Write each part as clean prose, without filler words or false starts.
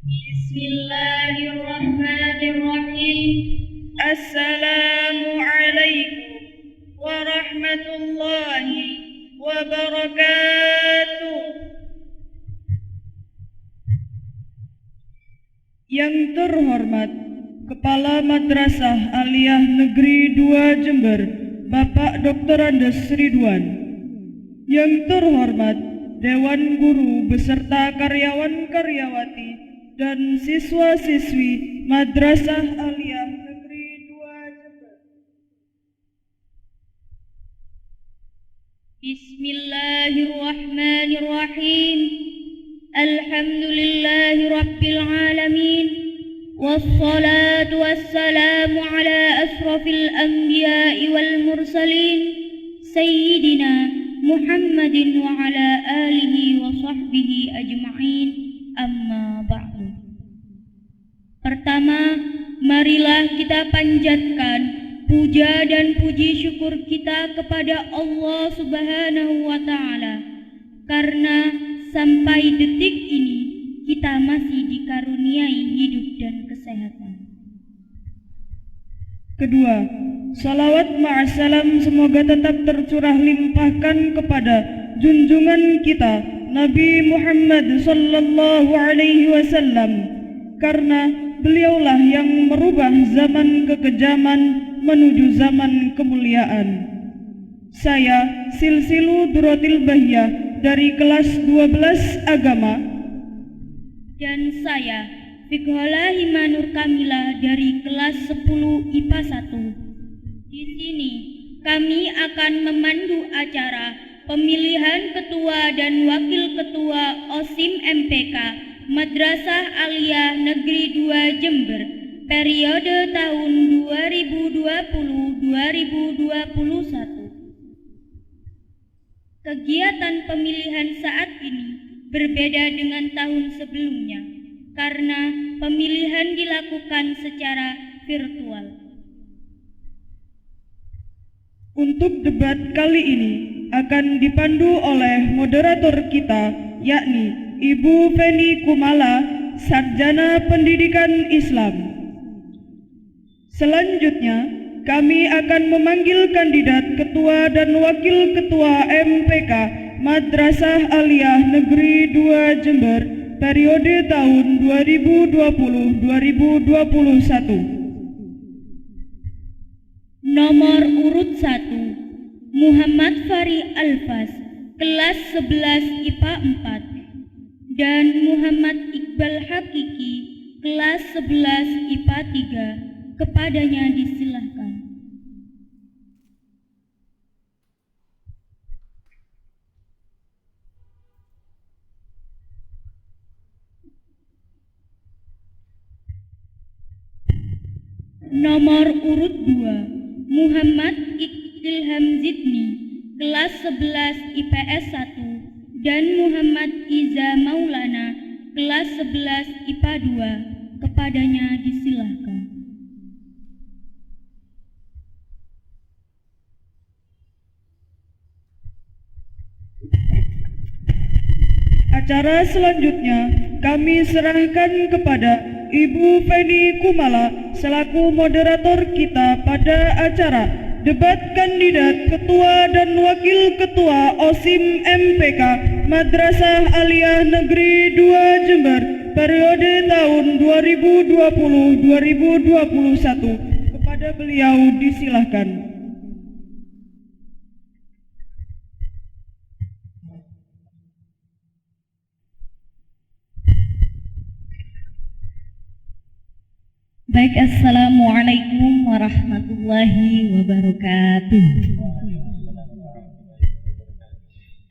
Bismillahirrahmanirrahim. Assalamualaikum warahmatullahi wabarakatuh. Yang terhormat Kepala Madrasah Aliyah Negeri 2 Jember, Bapak Dr. Andes Ridwan. Yang terhormat Dewan Guru beserta karyawan-karyawati dan siswa-siswi Madrasah Aliyah Negeri 2 Jember. Bismillahirrahmanirrahim. Alhamdulillahi Rabbil Alamin. Wassalatu wassalamu ala asrafil anbiya'i wal mursalin Sayyidina Muhammadin wa ala alihi wa sahbihi ajma'in. Amma ba'du. Pertama, marilah kita panjatkan puja dan puji syukur kita kepada Allah Subhanahu wa ta'ala, karena sampai detik ini kita masih dikaruniai hidup dan kesehatan. Kedua, salawat ma'assalam semoga tetap tercurah limpahkan kepada junjungan kita Nabi Muhammad sallallahu alaihi wasallam, karena beliaulah yang merubah zaman kekejaman menuju zaman kemuliaan. Saya Silsilu Duratil Bahiyah dari kelas 12 Agama. Dan saya Fiqhola Himanur Kamila dari kelas 10 IPA 1. Di sini kami akan memandu acara pemilihan ketua dan wakil ketua OSIM MPK Madrasah Aliyah Negeri 2 Jember periode tahun 2020-2021. Kegiatan pemilihan saat ini berbeda dengan tahun sebelumnya karena pemilihan dilakukan secara virtual. Untuk debat kali ini akan dipandu oleh moderator kita, yakni Ibu Feni Kumala, Sarjana Pendidikan Islam. Selanjutnya, kami akan memanggil kandidat ketua dan wakil ketua MPK Madrasah Aliyah Negeri 2 Jember periode tahun 2020-2021. Nomor urut 1 Muhammad Fari Alfas, kelas 11 IPA 4, dan Muhammad Iqbal Hakiki, kelas 11 IPA 3. Kepadanya disilahkan. Nomor urut 2 Muhammad Ilham Zidni, kelas 11 IPS 1, dan Muhammad Iza Maulana, kelas 11 IPA 2. Kepadanya disilahkan. Acara selanjutnya kami serahkan kepada Ibu Feni Kumala selaku moderator kita pada acara debat kandidat ketua dan wakil ketua OSIM MPK Madrasah Aliyah Negeri 2 Jember periode tahun 2020-2021. Kepada beliau disilahkan. Baik, assalamualaikum warahmatullahi wabarakatuh.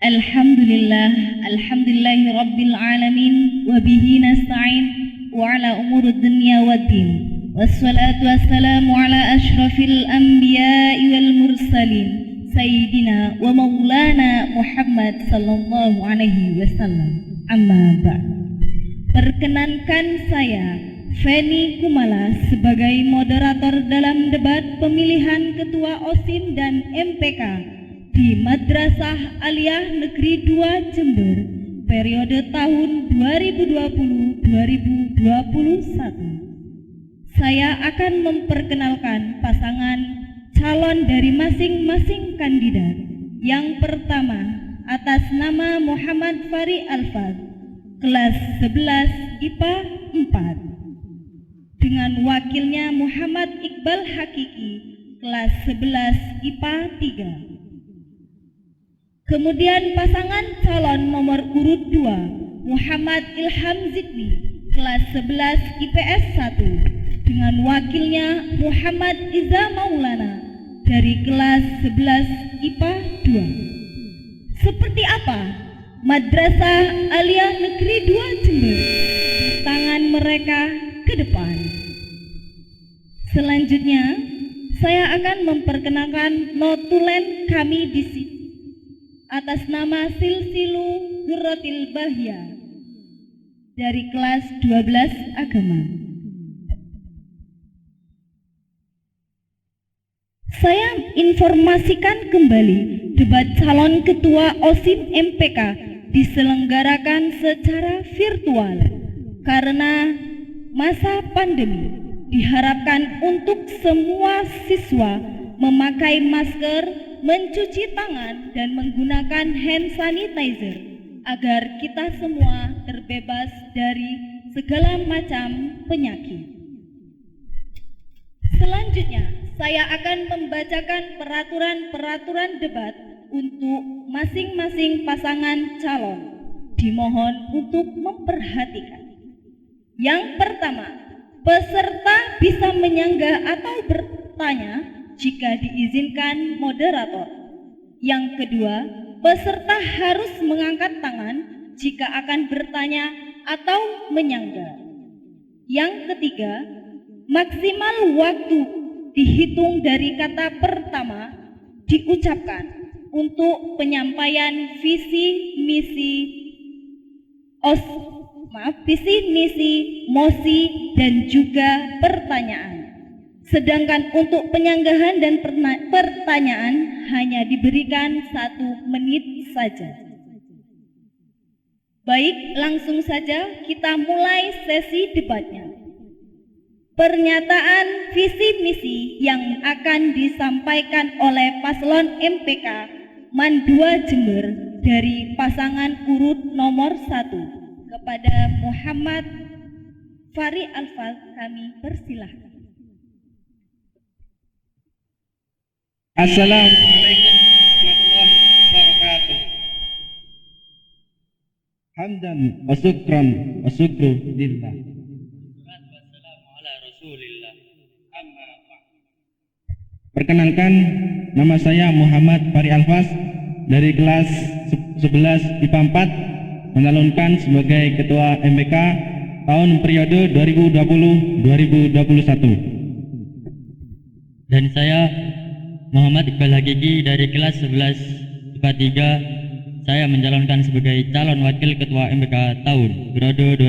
Alhamdulillahi rabbil alamin, wa bihi nasta'in wa ala umurud dunya waddin. Wassalatu wassalamu ala ashrafil anbiya'i wal mursalin Sayyidina wa maulana Muhammad sallallahu alaihi wasallam. Amma ba'd. Perkenankan saya Feni Kumala sebagai moderator dalam debat pemilihan ketua OSIM dan MPK di Madrasah Aliyah Negeri 2 Jember periode tahun 2020-2021. Saya akan memperkenalkan pasangan calon dari masing-masing kandidat. Yang pertama, atas nama Muhammad Fari Alfaz, kelas 11 IPA 4, dengan wakilnya Muhammad Iqbal Hakiki, kelas 11 IPA 3. Kemudian pasangan calon nomor urut 2, Muhammad Ilham Zikri, kelas 11 IPS 1, dengan wakilnya Muhammad Iza Maulana dari kelas 11 IPA 2. Seperti apa Madrasah Aliyah Negeri 2 Jember di tangan mereka ke depan. Selanjutnya, saya akan memperkenalkan notulen kami di sini atas nama Silsilu Hurratil Bahya dari kelas 12 Agama. Saya informasikan kembali debat calon ketua OSIM MPK diselenggarakan secara virtual karena masa pandemi. Diharapkan untuk semua siswa memakai masker, mencuci tangan, dan menggunakan hand sanitizer agar kita semua terbebas dari segala macam penyakit. Selanjutnya, saya akan membacakan peraturan-peraturan debat untuk masing-masing pasangan calon. Dimohon untuk memperhatikan. Yang pertama, peserta bisa menyanggah atau bertanya jika diizinkan moderator. Yang kedua, peserta harus mengangkat tangan jika akan bertanya atau menyanggah. Yang ketiga, maksimal waktu dihitung dari kata pertama diucapkan untuk penyampaian visi misi, mosi, dan juga pertanyaan. Sedangkan untuk penyanggahan dan pertanyaan hanya diberikan 1 menit saja. Baik, langsung saja kita mulai sesi debatnya. Pernyataan visi misi yang akan disampaikan oleh paslon MPK MAN 2 Jember dari pasangan urut nomor 1 kepada Muhammad Fari Alfaz, kami persilahkan. Assalamualaikum warahmatullahi wabarakatuh. Hamdan wa syukran wa syukru lillah. Perkenalkan, nama saya Muhammad Fari Alfaz dari kelas 11 IPA 4, mencalonkan sebagai Ketua MPK tahun periode 2020-2021. Dan saya Muhammad Iqbal Hakiki dari kelas 11 IPA 3, saya mencalonkan sebagai calon wakil Ketua MPK tahun periode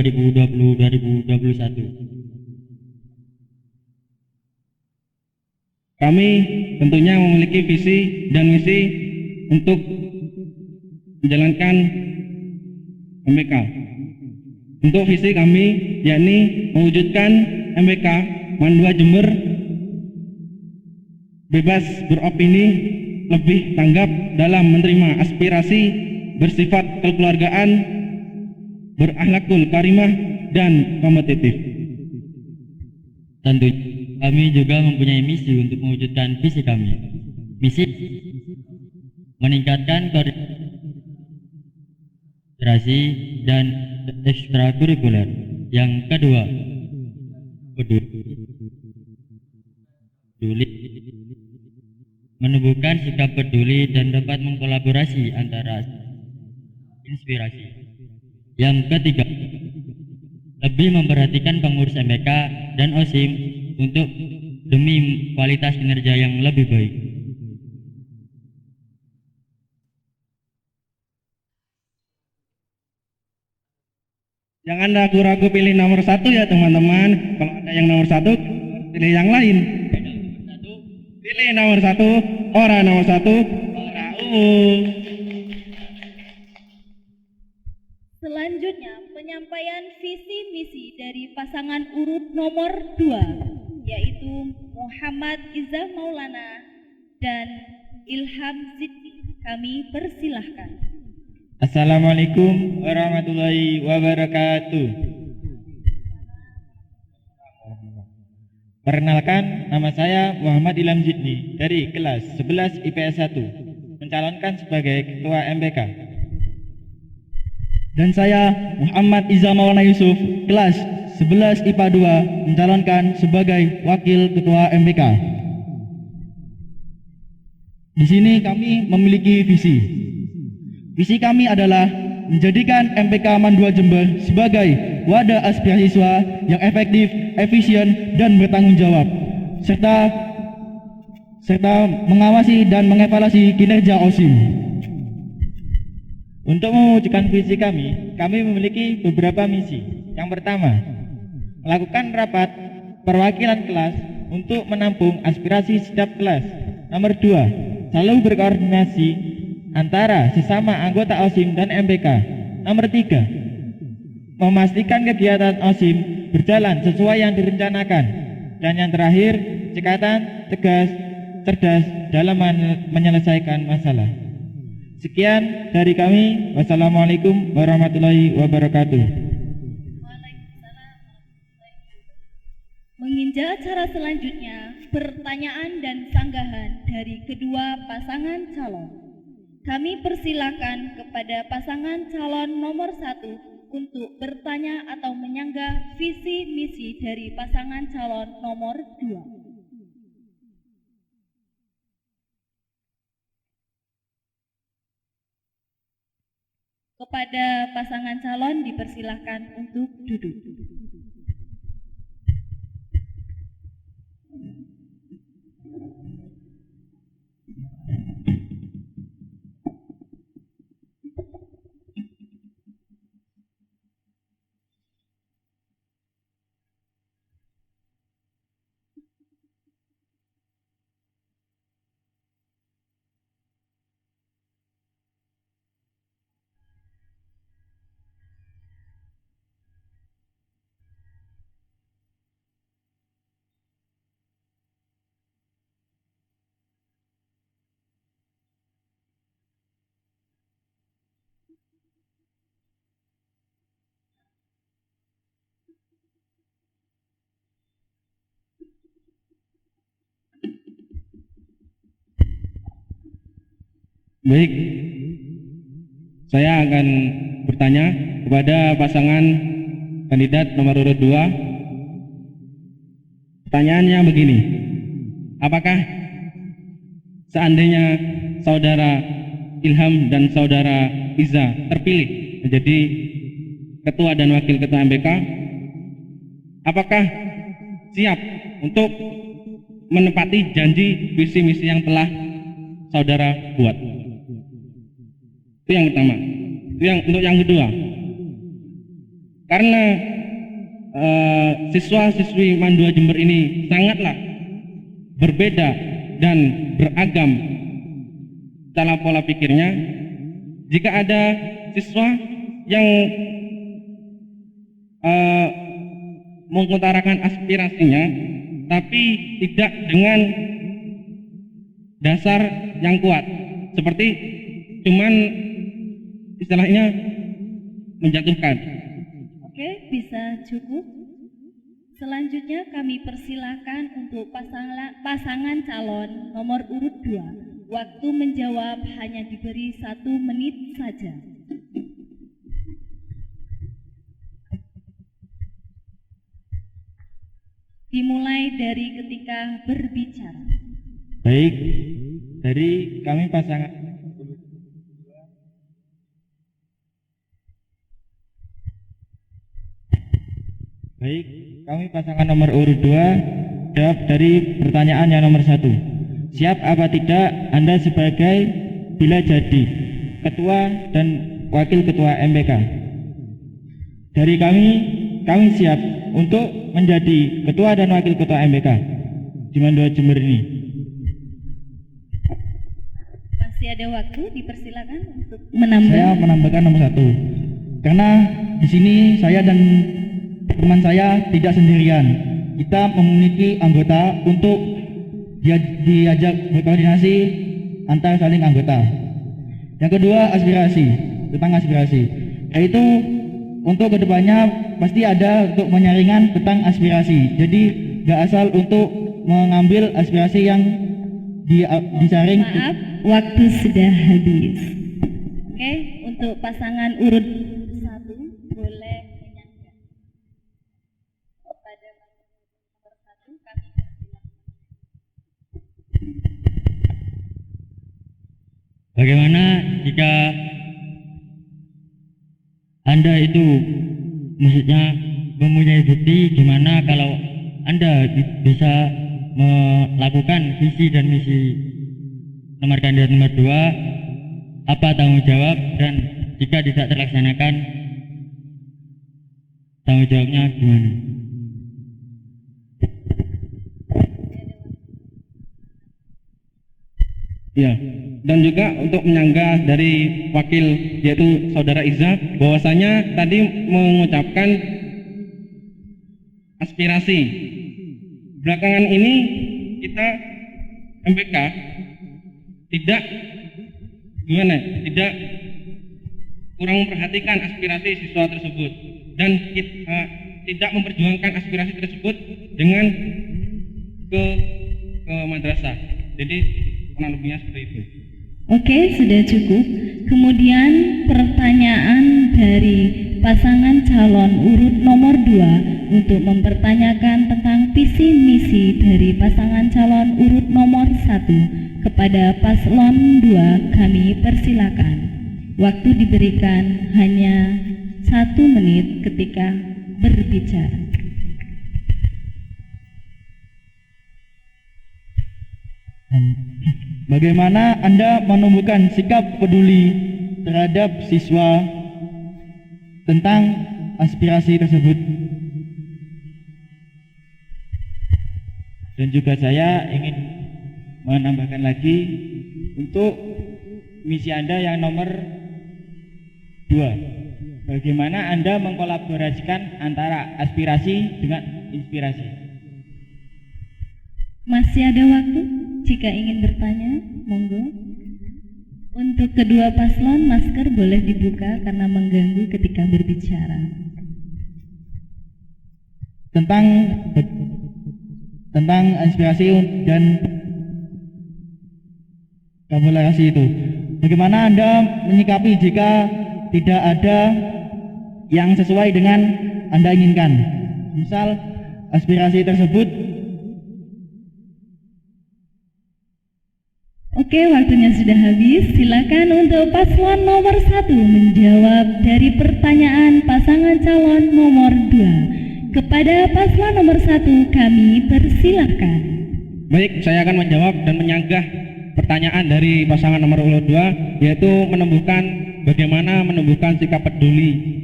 2020-2021. Kami tentunya memiliki visi dan misi untuk menjalankan MPK. Untuk visi kami yakni mewujudkan MPK MAN 2 Jember bebas beropini, lebih tanggap dalam menerima aspirasi, bersifat kekeluargaan, berakhlakul karimah, dan kompetitif. Tentu kami juga mempunyai misi untuk mewujudkan visi kami. Misi meningkatkan koordinasi dan ekstrakurikuler. Yang kedua, peduli, menumbuhkan sikap peduli dan dapat mengkolaborasi antara inspirasi. Yang ketiga, lebih memperhatikan pengurus MPK dan OSIM untuk demi kualitas kinerja yang lebih baik. Jangan ragu-ragu pilih nomor 1 ya teman-teman. Kalau ada yang nomor 1, pilih yang lain. Pilih nomor 1, ora nomor 1, ora Selanjutnya, penyampaian visi misi dari pasangan urut nomor 2, yaitu Muhammad Izzah Maulana dan Ilham Zidni. Kami persilahkan. Assalamualaikum warahmatullahi wabarakatuh. Perkenalkan, nama saya Muhammad Ilham Zidni dari kelas 11 IPS 1, mencalonkan sebagai ketua MPK. Dan saya Muhammad Izzah Maulana Yusuf, kelas 11 IPA 2, mencalonkan sebagai wakil ketua MPK. Di sini kami memiliki visi. Visi kami adalah menjadikan MPK MAN 2 Jember sebagai wadah aspirasi siswa yang efektif, efisien, dan bertanggung jawab, serta mengawasi dan mengevaluasi kinerja OSIM. Untuk mewujudkan visi kami memiliki beberapa misi. Yang pertama, melakukan rapat perwakilan kelas untuk menampung aspirasi setiap kelas. Nomor 2, selalu berkoordinasi antara sesama anggota OSIM dan MPK. Nomor 3, memastikan kegiatan OSIM berjalan sesuai yang direncanakan. Dan yang terakhir, cekatan, tegas, cerdas dalam menyelesaikan masalah. Sekian dari kami. Wassalamualaikum warahmatullahi wabarakatuh. Menginjak acara selanjutnya, pertanyaan dan sanggahan dari kedua pasangan calon. Kami persilakan kepada pasangan calon nomor 1 untuk bertanya atau menyanggah visi misi dari pasangan calon nomor 2. Kepada pasangan calon dipersilahkan untuk duduk. Baik, saya akan bertanya kepada pasangan kandidat nomor urut 2. Pertanyaannya begini, apakah seandainya saudara Ilham dan saudara Iza terpilih menjadi ketua dan wakil ketua MPK, apakah siap untuk menepati janji visi misi yang telah saudara buat? Itu yang pertama. Untuk yang kedua, karena siswa-siswi MAN 2 Jember ini sangatlah berbeda dan beragam dalam pola pikirnya, jika ada siswa yang mengutarakan aspirasinya tapi tidak dengan dasar yang kuat, seperti cuman istilahnya menjatuhkan. Oke, bisa cukup. Selanjutnya kami persilahkan untuk pasangan calon nomor urut 2. Waktu menjawab hanya diberi 1 menit saja. Dimulai dari ketika berbicara. Baik, dari kami pasangan Baik, kami pasangan nomor urut 2 jawab dari pertanyaan yang nomor 1. Siap apa tidak Anda sebagai bila jadi ketua dan wakil ketua MPK? Dari kami siap untuk menjadi ketua dan wakil ketua MPK di MAN 2 Jember ini. Masih ada waktu, dipersilakan untuk menambah. Saya menambahkan nomor 1. Karena di sini saya dan teman saya tidak sendirian. Kita memiliki anggota untuk diajak berkoordinasi antar saling anggota. Yang kedua, aspirasi, tentang aspirasi, yaitu untuk kedepannya pasti ada untuk penyaringan tentang aspirasi. Jadi gak asal untuk mengambil aspirasi yang disaring. Maaf, waktu sudah habis. Oke, untuk pasangan urut 1 boleh menyangga kepada nomor 1 kami persilakan. Bagaimana jika Anda itu maksudnya mempunyai bukti gimana kalau Anda bisa melakukan visi dan misi nomor kandidat nomor 2, apa tanggung jawab, dan jika tidak terlaksanakan tanggung jawabnya gimana? Ya, dan juga untuk menyanggah dari wakil yaitu Saudara Iza, bahwasanya tadi mengucapkan aspirasi. Belakangan ini kita MPK tidak kurang memperhatikan aspirasi siswa tersebut, dan kita tidak memperjuangkan aspirasi tersebut dengan ke madrasah. Jadi kurang lebihnya seperti itu. Oke, sudah cukup. Kemudian pertanyaan dari pasangan calon urut nomor 2 untuk mempertanyakan tentang visi misi dari pasangan calon urut nomor 1 kepada paslon 2 kami persilakan. Waktu diberikan hanya 1 menit ketika berbicara. Bagaimana Anda menumbuhkan sikap peduli terhadap siswa tentang aspirasi tersebut? Dan juga saya ingin menambahkan lagi untuk misi Anda yang nomor 2. Bagaimana Anda mengkolaborasikan antara aspirasi dengan inspirasi? Masih ada waktu? Jika ingin bertanya, monggo. Untuk kedua paslon, masker boleh dibuka karena mengganggu ketika berbicara. Tentang inspirasi dan kolaborasi itu, bagaimana Anda menyikapi jika tidak ada yang sesuai dengan Anda inginkan? Misal aspirasi tersebut. Oke, waktunya sudah habis. Silakan untuk paslon nomor 1 menjawab dari pertanyaan pasangan calon nomor 2. Kepada paslon nomor 1 kami persilahkan. Baik, saya akan menjawab dan menyanggah pertanyaan dari pasangan nomor urut 2, yaitu bagaimana menumbuhkan sikap peduli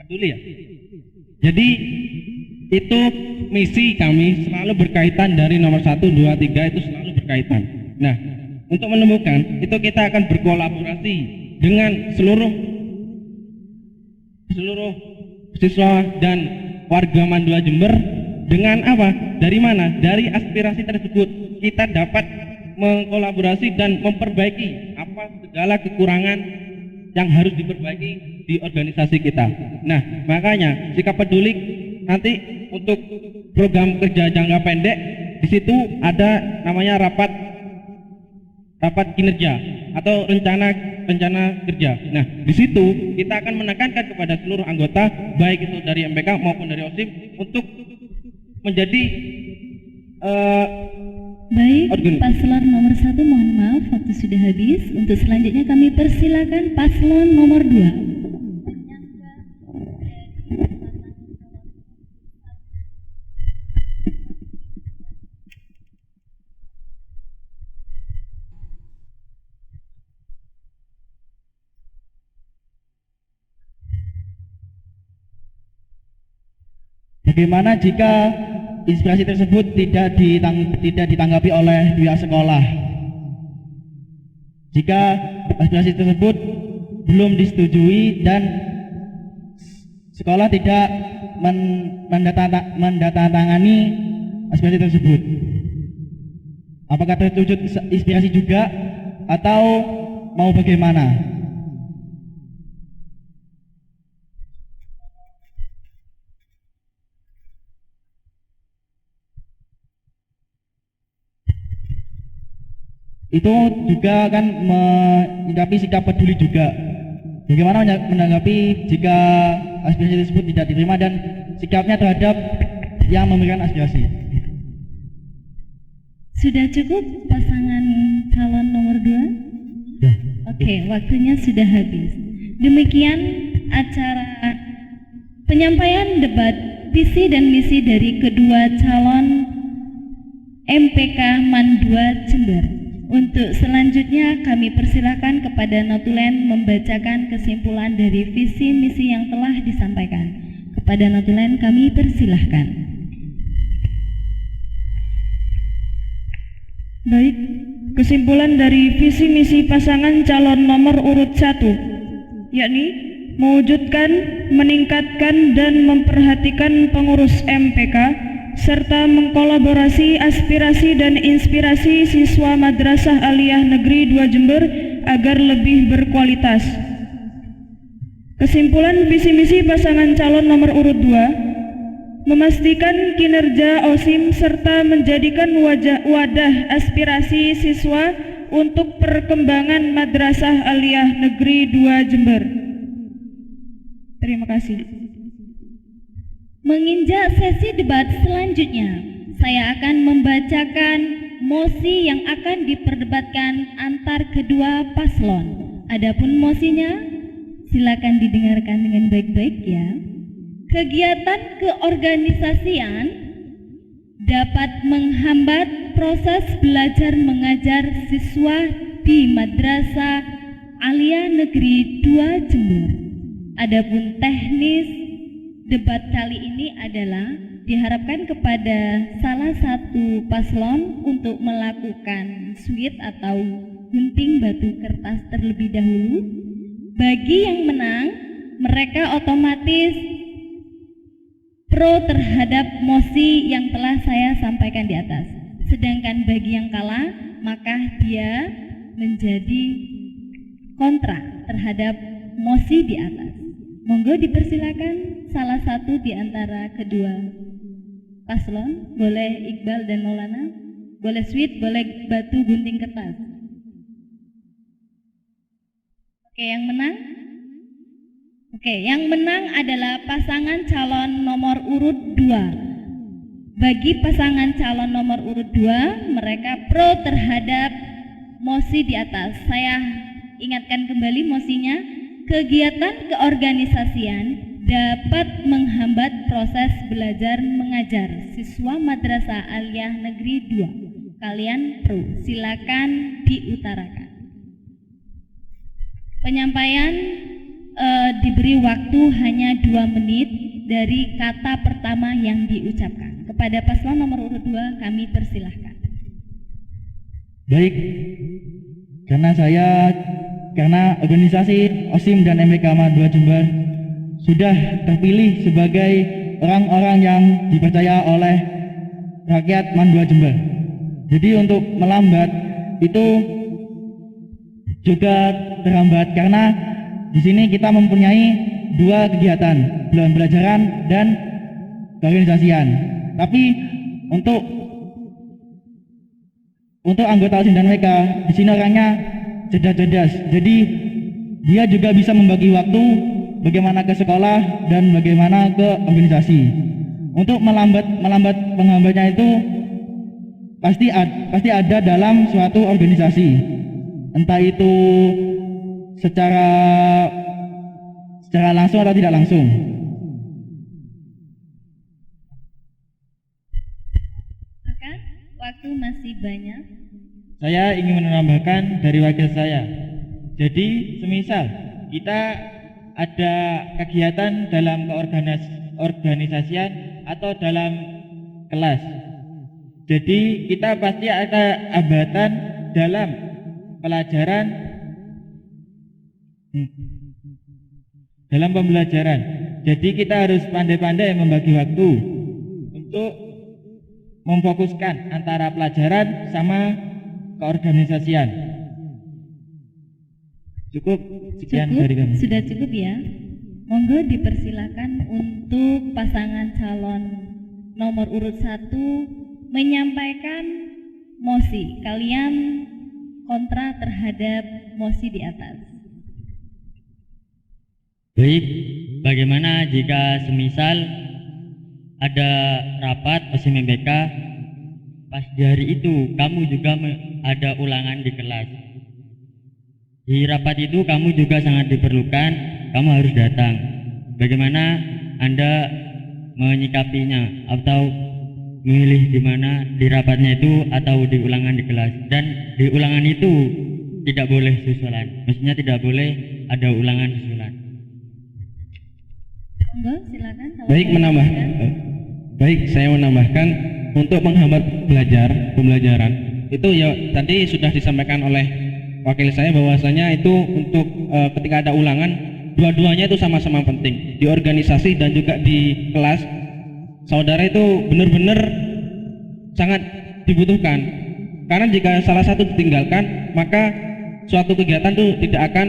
ya. Jadi itu misi kami selalu berkaitan dari nomor 1, 2, 3 itu selalu berkaitan. Nah, untuk menemukan itu kita akan berkolaborasi dengan seluruh siswa dan warga Mandua Jember. Dengan apa? Dari mana? Dari aspirasi tersebut kita dapat mengkolaborasi dan memperbaiki apa segala kekurangan yang harus diperbaiki di organisasi kita. Nah, makanya sikap peduli nanti untuk program kerja jangka pendek di situ ada namanya rapat kinerja atau rencana kerja. Nah, di situ kita akan menekankan kepada seluruh anggota, baik itu dari MPK maupun dari OSIM, untuk menjadi baik, paslon nomor 1 mohon maaf waktu sudah habis. Untuk selanjutnya kami persilakan paslon nomor 2. Bagaimana jika inspirasi tersebut tidak ditanggapi oleh pihak sekolah? Jika aspirasi tersebut belum disetujui dan sekolah tidak mendatangani aspirasi tersebut. Apakah terwujud inspirasi juga atau mau bagaimana? Itu juga kan menyikapi sikap peduli juga. Bagaimana menanggapi jika aspirasi tersebut tidak diterima dan sikapnya terhadap yang memberikan aspirasi? Sudah cukup pasangan calon nomor 2? Ya. Oke, waktunya sudah habis. Demikian acara penyampaian debat visi dan misi dari kedua calon MPK Man 2 Jember. Untuk selanjutnya kami persilakan kepada notulen membacakan kesimpulan dari visi misi yang telah disampaikan. Kepada notulen kami persilahkan. Baik, kesimpulan dari visi misi pasangan calon nomor urut 1, yakni mewujudkan, meningkatkan, dan memperhatikan pengurus MPK serta mengkolaborasi aspirasi dan inspirasi siswa Madrasah Aliyah Negeri 2 Jember agar lebih berkualitas. Kesimpulan visi misi pasangan calon nomor urut 2, memastikan kinerja OSIM serta menjadikan wadah aspirasi siswa untuk perkembangan Madrasah Aliyah Negeri 2 Jember. Terima kasih. Menginjak sesi debat selanjutnya, saya akan membacakan mosi yang akan diperdebatkan antar kedua paslon. Adapun mosinya, silakan didengarkan dengan baik-baik ya. Kegiatan keorganisasian dapat menghambat proses belajar mengajar siswa di Madrasah Aliyah Negeri 2 Jember. Adapun teknis debat kali ini adalah diharapkan kepada salah satu paslon untuk melakukan switch atau gunting batu kertas terlebih dahulu. Bagi yang menang, mereka otomatis pro terhadap mosi yang telah saya sampaikan di atas. Sedangkan bagi yang kalah, maka dia menjadi kontra terhadap mosi di atas. Monggo dipersilakan salah satu di antara kedua paslon, boleh Iqbal dan Maulana, boleh switch, boleh batu gunting kertas. Oke, yang menang? Oke, yang menang adalah pasangan calon nomor urut 2. Bagi pasangan calon nomor urut 2, mereka pro terhadap mosi di atas. Saya ingatkan kembali mosinya. Kegiatan keorganisasian dapat menghambat proses belajar mengajar siswa Madrasah Aliyah Negeri 2. Kalian pro, silakan diutarakan. Penyampaian diberi waktu hanya 2 menit dari kata pertama yang diucapkan. Kepada paslon nomor urut 2 kami persilahkan. Baik, karena organisasi OSIM dan MPK Man 2 Jember sudah terpilih sebagai orang-orang yang dipercaya oleh rakyat Man 2 Jember. Jadi untuk melambat itu juga terhambat karena di sini kita mempunyai 2 kegiatan, pembelajaran dan keorganisasian. Tapi untuk anggota OSIM dan MPK di sini orangnya cerdas, jadi dia juga bisa membagi waktu bagaimana ke sekolah dan bagaimana ke organisasi. Untuk melambat penghambatnya itu pasti ada dalam suatu organisasi, entah itu secara langsung atau tidak langsung. Maka waktu masih banyak. Saya ingin menambahkan dari wakil saya. Jadi semisal kita ada kegiatan dalam keorganisasian atau dalam kelas, jadi kita pasti ada hambatan dalam pembelajaran. Jadi kita harus pandai-pandai membagi waktu untuk memfokuskan antara pelajaran sama keorganisasian. Cukup sekian dari kami. Sudah cukup ya. Monggo dipersilakan untuk pasangan calon nomor urut 1 menyampaikan mosi. Kalian kontra terhadap mosi di atas. Baik, bagaimana jika semisal ada rapat OSIM MBK, pas di hari itu kamu juga ada ulangan di kelas. Di rapat itu kamu juga sangat diperlukan, kamu harus datang. Bagaimana Anda menyikapinya atau memilih di mana di rapatnya itu atau di ulangan di kelas? Dan di ulangan itu tidak boleh susulan, maksudnya tidak boleh ada ulangan susulan. Monggo silakan. Baik, saya menambahkan untuk menghambat pembelajaran itu ya tadi sudah disampaikan oleh wakil saya bahwasanya itu untuk ketika ada ulangan dua-duanya itu sama-sama penting di organisasi dan juga di kelas. Saudara itu benar-benar sangat dibutuhkan karena jika salah satu ditinggalkan maka suatu kegiatan itu tidak akan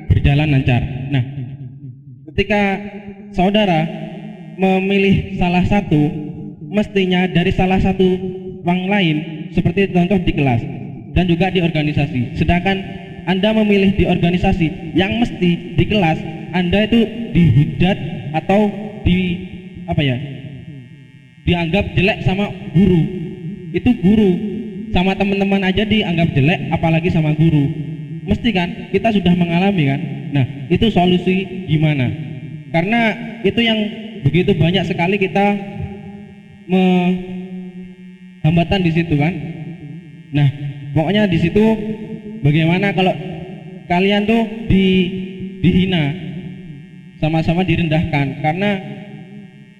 berjalan lancar. Nah, ketika saudara memilih salah satu, mestinya dari salah satu orang lain seperti contoh di kelas dan juga di organisasi. Sedangkan Anda memilih di organisasi yang mesti di kelas Anda itu dihujat atau dianggap jelek sama guru. Itu guru sama teman-teman aja dianggap jelek apalagi sama guru. Mesti kan kita sudah mengalami kan. Nah, itu solusi gimana? Karena itu yang begitu banyak sekali kita hambatan di situ kan. Nah, pokoknya di situ bagaimana kalau kalian tuh dihina, sama-sama direndahkan karena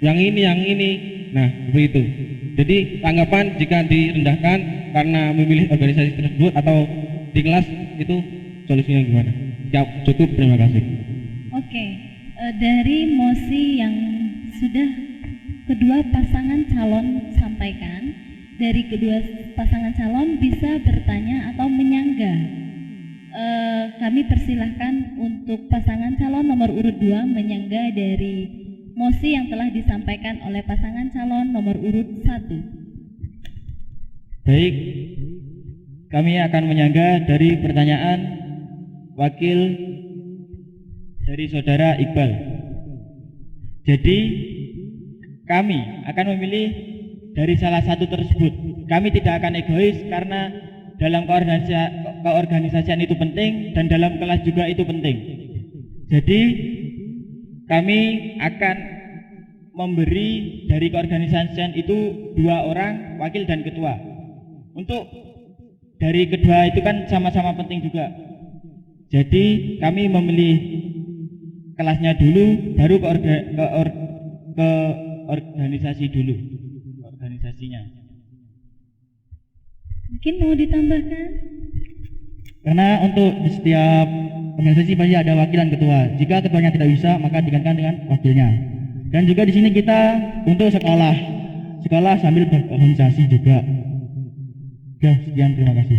yang ini. Nah, begitu. Jadi tanggapan jika direndahkan karena memilih organisasi tersebut atau di kelas itu solusinya gimana? Ya, cukup, terima kasih. Oke, dari mosi yang sudah kedua pasangan calon sampaikan, dari kedua pasangan calon bisa bertanya atau menyangga. Kami persilahkan untuk pasangan calon nomor urut 2 menyangga dari mosi yang telah disampaikan oleh pasangan calon nomor urut 1. Baik, kami akan menyangga dari pertanyaan wakil dari saudara Iqbal. Jadi kami akan memilih dari salah satu tersebut. Kami tidak akan egois karena dalam keorganisasian itu penting dan dalam kelas juga itu penting. Jadi kami akan memberi dari keorganisasian itu 2 orang, wakil dan ketua. Untuk dari kedua itu kan sama-sama penting juga. Jadi kami memilih kelasnya dulu, baru ke organisasi dulu, organisasinya. Mungkin mau ditambahkan? Karena untuk di setiap organisasi pasti ada wakil dan ketua. Jika ketuanya tidak bisa, maka digantikan dengan wakilnya. Dan juga di sini kita untuk sekolah sambil berorganisasi juga. Ya, sekian, terima kasih.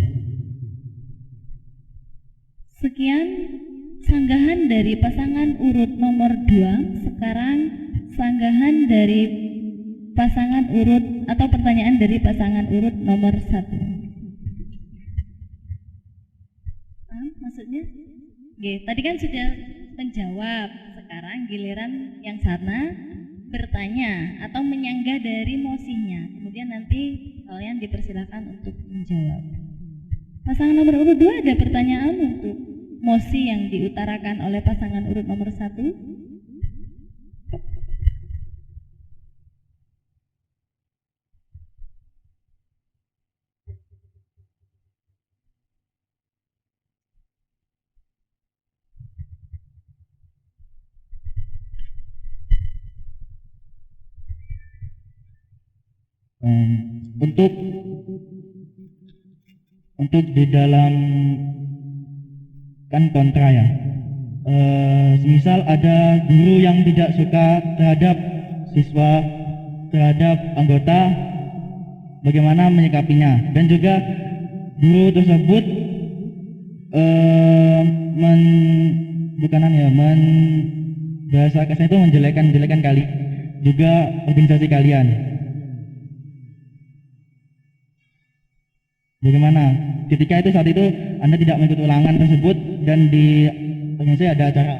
Sekian sanggahan dari pasangan urut nomor 2. Sekarang sanggahan dari pasangan urut atau pertanyaan dari pasangan urut nomor 1. Maksudnya? Oke, tadi kan sudah menjawab. Sekarang giliran yang sana bertanya atau menyanggah dari mosinya. Kemudian nanti kalian dipersilakan untuk menjawab. Pasangan nomor urut 2 ada pertanyaan untuk mosi yang diutarakan oleh pasangan urut nomor 1. Untuk di dalam kan kontra ya. semisal ada guru yang tidak suka terhadap siswa, terhadap anggota, bagaimana menyikapinya, dan juga guru tersebut bahasa kasarnya itu menjelekan kali juga organisasi kalian. Bagaimana ketika itu saat itu Anda tidak mengikuti ulangan tersebut dan di organisasi ada acara?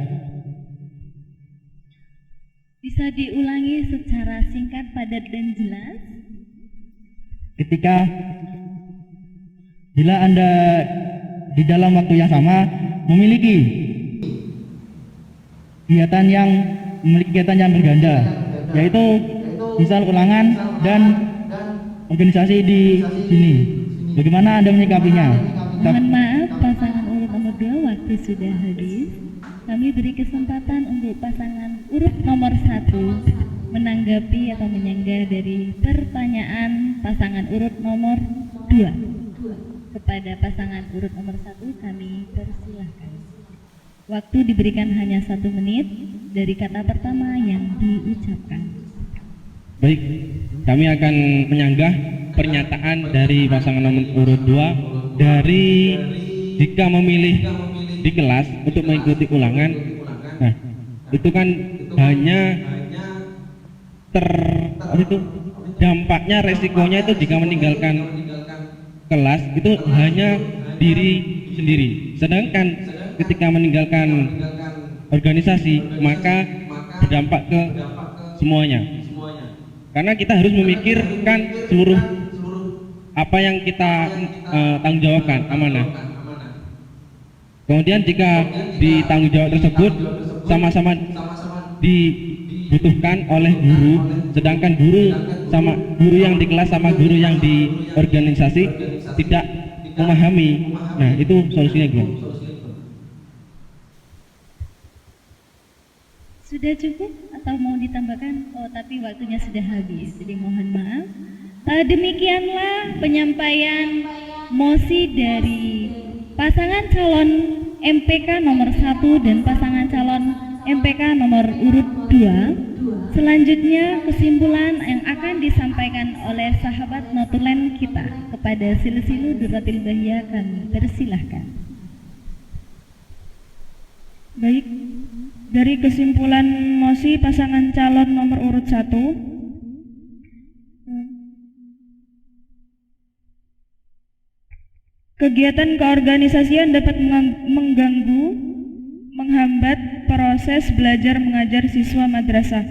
Bisa diulangi secara singkat, padat, dan jelas? Ketika bila Anda di dalam waktu yang sama memiliki kegiatan yang berganda, yaitu misal ulangan dan organisasi di sini, bagaimana Anda menyikapinya? Mohon maaf, pasangan urut nomor 2 waktu sudah habis. Kami beri kesempatan untuk pasangan urut nomor 1 menanggapi atau menyangga dari pertanyaan pasangan urut nomor 2. Kepada pasangan urut nomor 1 kami persilahkan. Waktu diberikan hanya 1 menit dari kata pertama yang diucapkan. Baik, kami akan menyanggah pernyataan dari pasangan nomor urut 2 dari jika memilih di kelas untuk mengikuti ulangan. Nah, itu kan hanya dampaknya, resikonya itu jika meninggalkan kelas itu hanya diri sendiri. Sedangkan ketika meninggalkan organisasi maka berdampak ke semuanya. Karena kita harus memikirkan seluruh apa yang kita tanggung jawabkan, amanah. Kemudian jika di tanggung jawab tersebut sama-sama dibutuhkan oleh guru, sedangkan guru yang di kelas sama guru yang di organisasi tidak memahami, nah itu solusinya gimana? Sudah cukup atau mau ditambahkan? Oh, tapi waktunya sudah habis, jadi mohon maaf. Demikianlah penyampaian mosi dari pasangan calon MPK nomor 1 dan pasangan calon MPK nomor urut 2. Selanjutnya kesimpulan yang akan disampaikan oleh sahabat notulen kita kepada Silsilu Durratil Bahiyah kami persilahkan. Baik, dari kesimpulan mosi pasangan calon nomor urut 1, kegiatan keorganisasian dapat mengganggu, menghambat proses belajar mengajar siswa madrasah.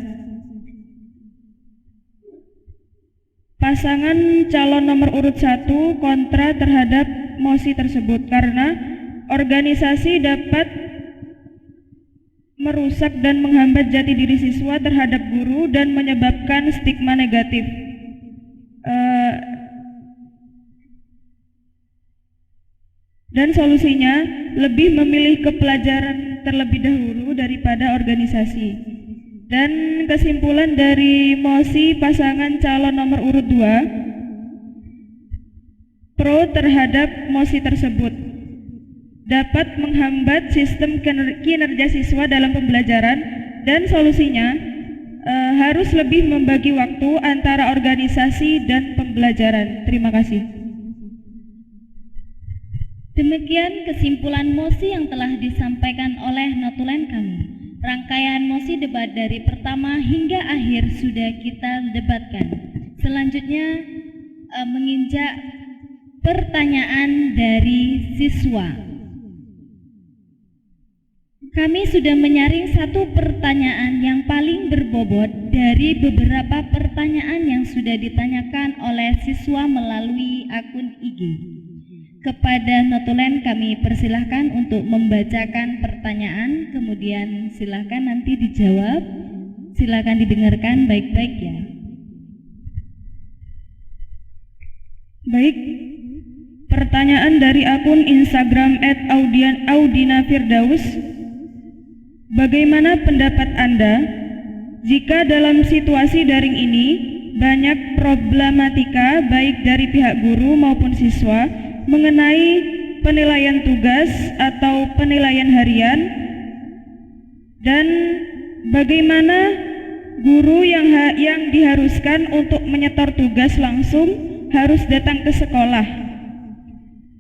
Pasangan calon nomor urut 1 kontra terhadap mosi tersebut karena organisasi dapat merusak dan menghambat jati diri siswa terhadap guru dan menyebabkan stigma negatif. Dan solusinya lebih memilih kepelajaran terlebih dahulu daripada organisasi. Dan kesimpulan dari mosi pasangan calon nomor urut 2 pro terhadap mosi tersebut dapat menghambat sistem kinerja siswa dalam pembelajaran dan solusinya harus lebih membagi waktu antara organisasi dan pembelajaran. Terima kasih. Demikian kesimpulan mosi yang telah disampaikan oleh notulen kami. Rangkaian mosi debat dari pertama hingga akhir sudah kita debatkan. Selanjutnya menginjak pertanyaan dari siswa. Kami sudah menyaring satu pertanyaan yang paling berbobot dari beberapa pertanyaan yang sudah ditanyakan oleh siswa melalui akun IG. Kepada notulen kami persilahkan untuk membacakan pertanyaan, kemudian silahkan nanti dijawab, silahkan didengarkan baik-baik ya. Baik, pertanyaan dari akun Instagram @audinafirdaus. Bagaimana pendapat Anda jika dalam situasi daring ini banyak problematika baik dari pihak guru maupun siswa mengenai penilaian tugas atau penilaian harian Dan bagaimana guru yang diharuskan untuk menyetor tugas langsung harus datang ke sekolah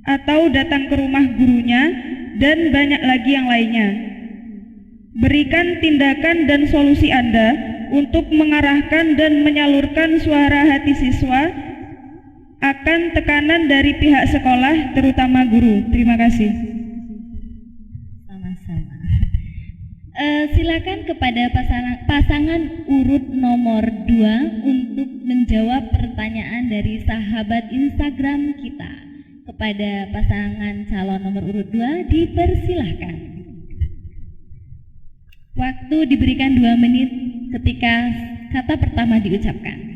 atau datang ke rumah gurunya, dan banyak lagi yang lainnya. Berikan tindakan dan solusi Anda untuk mengarahkan dan menyalurkan suara hati siswa akan tekanan dari pihak sekolah, terutama guru. Terima kasih. Sama-sama. Silakan kepada pasangan urut nomor 2 untuk menjawab pertanyaan dari sahabat Instagram kita. Kepada pasangan calon nomor urut 2 dipersilahkan. Waktu diberikan 2 menit ketika kata pertama diucapkan.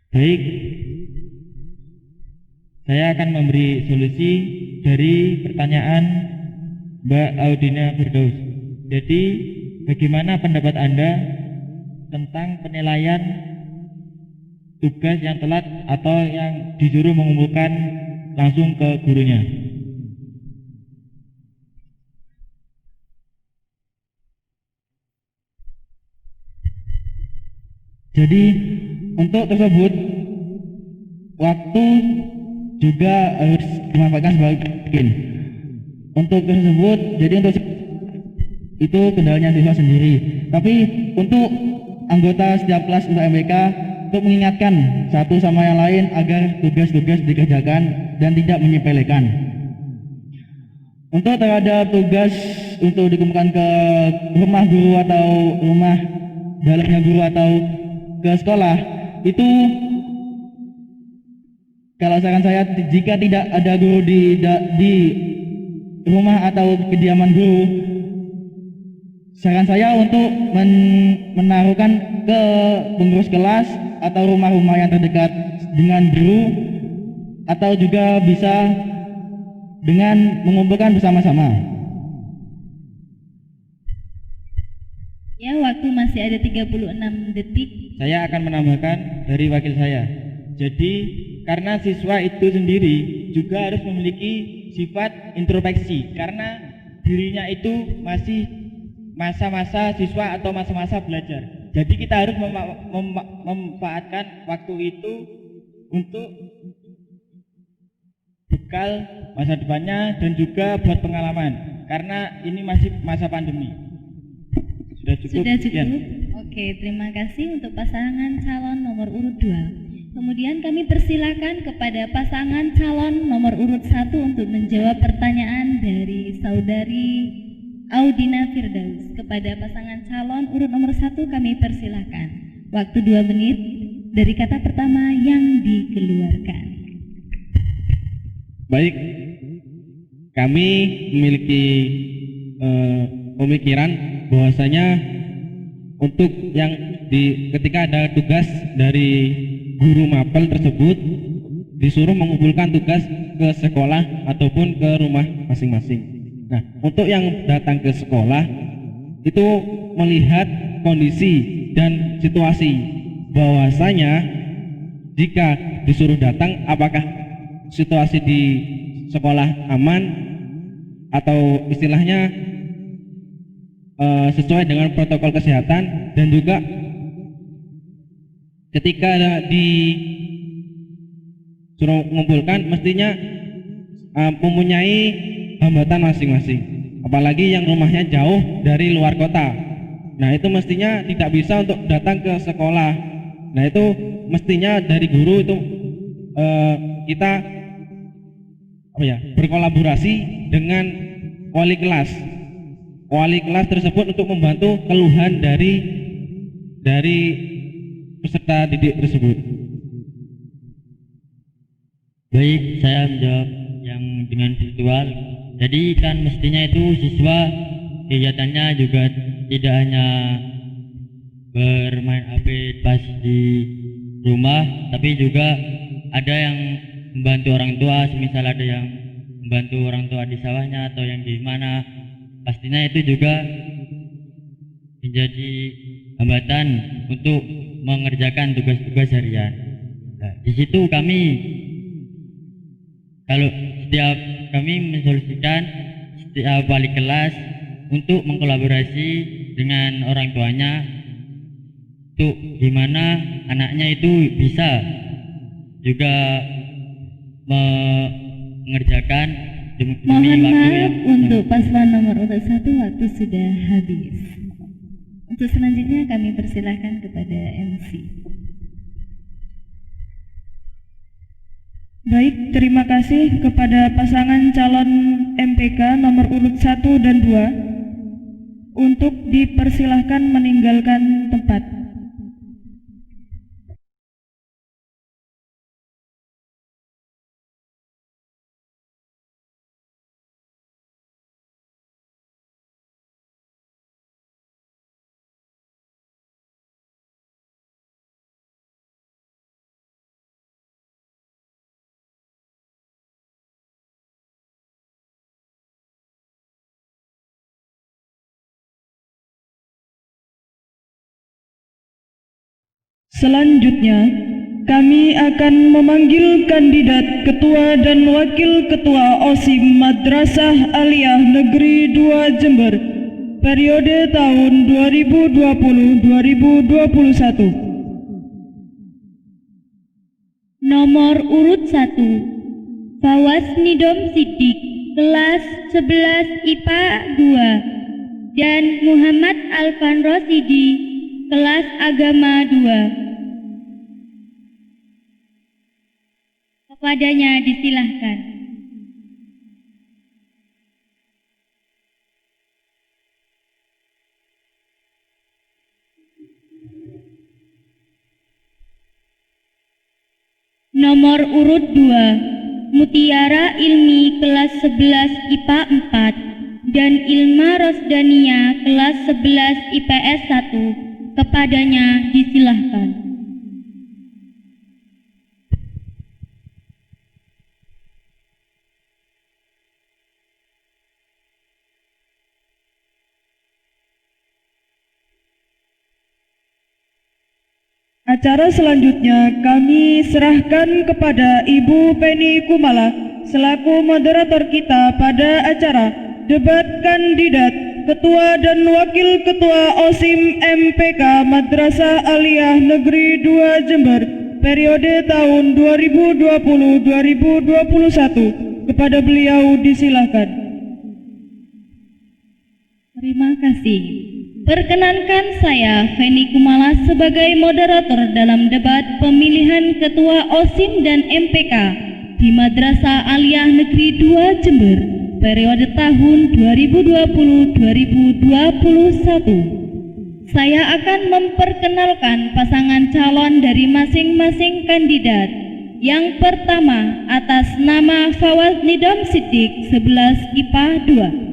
Baik, saya akan memberi solusi dari pertanyaan Mbak Audina Firdaus. Jadi, bagaimana pendapat Anda tentang penilaian tugas yang telat atau yang disuruh mengumpulkan langsung ke gurunya? Jadi, untuk tersebut, waktu juga harus dimanfaatkan sebagian. Untuk tersebut, jadi untuk itu kendalanya siswa sendiri. Tapi untuk anggota setiap kelas untuk MBK, untuk mengingatkan satu sama yang lain agar tugas-tugas dikerjakan dan tidak menyepelekan. Untuk terhadap tugas untuk dikumpulkan ke rumah guru atau rumah dalamnya guru atau ke sekolah, itu kalau saran saya, jika tidak ada guru di rumah atau kediaman guru, saran saya untuk menaruhkan ke pengurus kelas atau rumah-rumah yang terdekat dengan guru, atau juga bisa dengan mengumpulkan bersama-sama. Ya, waktu masih ada 36 detik. Saya akan menambahkan dari wakil saya. Jadi, karena siswa itu sendiri juga harus memiliki sifat introspeksi, karena dirinya itu masih masa-masa siswa atau masa-masa belajar. Jadi kita harus memanfaatkan waktu itu untuk bekal masa depannya dan juga buat pengalaman, karena ini masih masa pandemi. Sudah cukup? Sudah cukup? Sekian. Oke, terima kasih untuk pasangan calon nomor urut 2. Kemudian kami persilakan kepada pasangan calon nomor urut 1 untuk menjawab pertanyaan dari saudari Audina Firdaus. Kepada pasangan calon urut nomor 1 kami persilakan. Waktu 2 menit dari kata pertama yang dikeluarkan. Baik, kami memiliki pemikiran bahwasanya untuk yang ketika ada tugas dari guru mapel tersebut disuruh mengumpulkan tugas ke sekolah ataupun ke rumah masing-masing. Nah, untuk yang datang ke sekolah itu melihat kondisi dan situasi bahwasanya jika disuruh datang, apakah situasi di sekolah aman atau istilahnya sesuai dengan protokol kesehatan, dan juga ketika disuruh mengumpulkan mestinya mempunyai hambatan masing-masing, apalagi yang rumahnya jauh dari luar kota. Nah, itu mestinya tidak bisa untuk datang ke sekolah. Nah, itu mestinya dari guru itu kita berkolaborasi dengan wali kelas tersebut untuk membantu keluhan dari peserta didik tersebut. Baik, saya menjawab yang dengan virtual. Jadi kan mestinya itu siswa kegiatannya juga tidak hanya bermain HP pas di rumah, tapi juga ada yang membantu orang tua, semisal ada yang membantu orang tua di sawahnya atau yang di mana. Pastinya itu juga menjadi hambatan untuk mengerjakan tugas-tugas harian. Nah, di situ kalau setiap kami mensolusikan setiap wali kelas untuk mengkolaborasi dengan orang tuanya untuk gimana anaknya itu bisa juga mengerjakan demi Mohon waktu maaf yang untuk paslon nomor urut 1 waktu sudah habis. Untuk selanjutnya kami persilahkan kepada MC. Baik, terima kasih kepada pasangan calon MPK nomor urut 1 dan 2 untuk dipersilahkan meninggalkan tempat. Selanjutnya, kami akan memanggil kandidat Ketua dan Wakil Ketua OSIM Madrasah Aliyah Negeri 2 Jember, periode tahun 2020-2021. Nomor urut 1 Fawaz Nidom Siddiq, kelas 11 IPA 2, dan Muhammad Alfan Rosidi, kelas Agama 2. Kepadanya disilahkan. Nomor urut 2 Mutiara Ilmi, kelas 11 IPA 4, dan Ilma Rosdania, kelas 11 IPS 1. Kepadanya disilahkan. Acara selanjutnya kami serahkan kepada Ibu Penny Kumala selaku moderator kita pada acara debat kandidat Ketua dan Wakil Ketua OSIM MPK Madrasah Aliyah Negeri 2 Jember, periode tahun 2020-2021. Kepada beliau disilahkan. Terima kasih. Perkenankan saya, Feni Kumala, sebagai moderator dalam debat pemilihan Ketua OSIM dan MPK di Madrasah Aliyah Negeri 2 Jember, periode tahun 2020-2021. Saya akan memperkenalkan pasangan calon dari masing-masing kandidat. Yang pertama, atas nama Fawaz Nidom Siddiq, 11 IPA 2.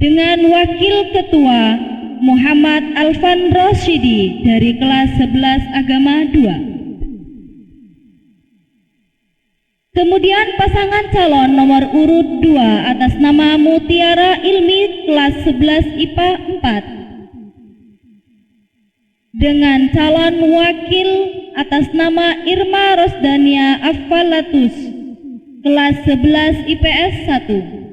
Dengan Wakil Ketua Muhammad Alfan Rosidi dari kelas 11 Agama 2. Kemudian pasangan calon nomor urut 2 atas nama Mutiara Ilmi, kelas 11 IPA 4. Dengan calon wakil atas nama Irma Rosdania Affalatus, kelas 11 IPS 1.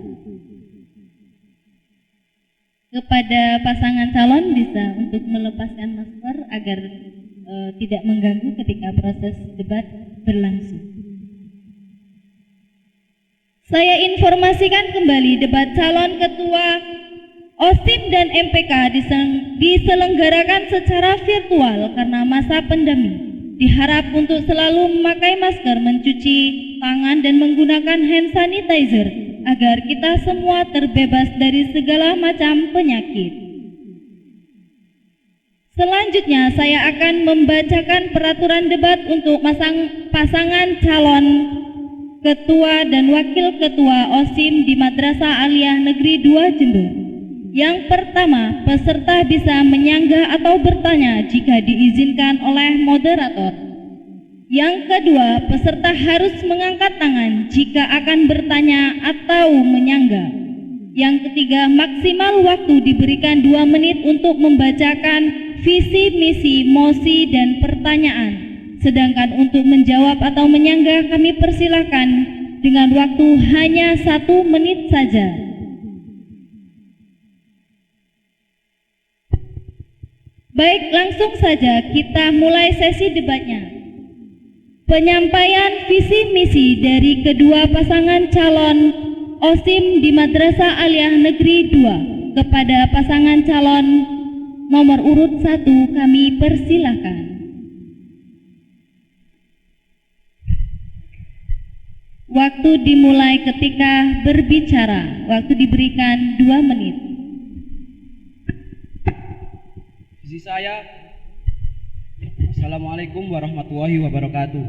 Kepada pasangan calon bisa untuk melepaskan masker agar tidak mengganggu ketika proses debat berlangsung. Saya informasikan kembali debat calon ketua OSIM dan MPK diselenggarakan secara virtual karena masa pandemi. Diharap untuk selalu memakai masker, mencuci tangan dan menggunakan hand sanitizer agar kita semua terbebas dari segala macam penyakit. Selanjutnya saya akan membacakan peraturan debat untuk pasangan calon ketua dan wakil ketua OSIM di Madrasah Aliyah Negeri 2 Jember. Yang pertama, peserta bisa menyanggah atau bertanya jika diizinkan oleh moderator. Yang kedua, peserta harus mengangkat tangan jika akan bertanya atau menyanggah. Yang ketiga, maksimal waktu diberikan 2 menit untuk membacakan visi, misi, mosi, dan pertanyaan. Sedangkan untuk menjawab atau menyanggah kami persilahkan dengan waktu hanya 1 menit saja. Baik, langsung saja kita mulai sesi debatnya. Penyampaian visi misi dari kedua pasangan calon OSIM di Madrasah Aliyah Negeri 2 kepada pasangan calon nomor urut 1 kami persilahkan. Waktu dimulai ketika berbicara. Waktu diberikan 2 menit. Visi saya, Assalamualaikum warahmatullahi wabarakatuh.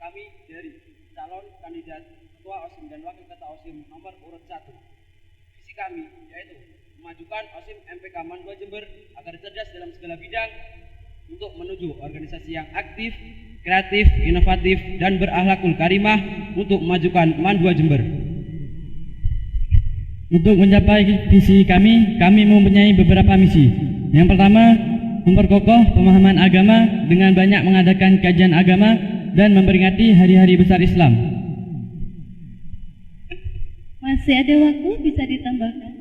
Kami dari calon kandidat Ketua OSIM dan Wakil Ketua OSIM nomor urut 1. Visi kami yaitu memajukan OSIM MPK MAN 2 Jember agar cerdas dalam segala bidang untuk menuju organisasi yang aktif, kreatif, inovatif, dan berakhlakul karimah untuk memajukan MAN 2 Jember. Untuk mencapai visi kami mempunyai beberapa misi. Yang pertama, memperkokoh pemahaman agama dengan banyak mengadakan kajian agama dan memperingati hari-hari besar Islam. Masih ada waktu, bisa ditambahkan.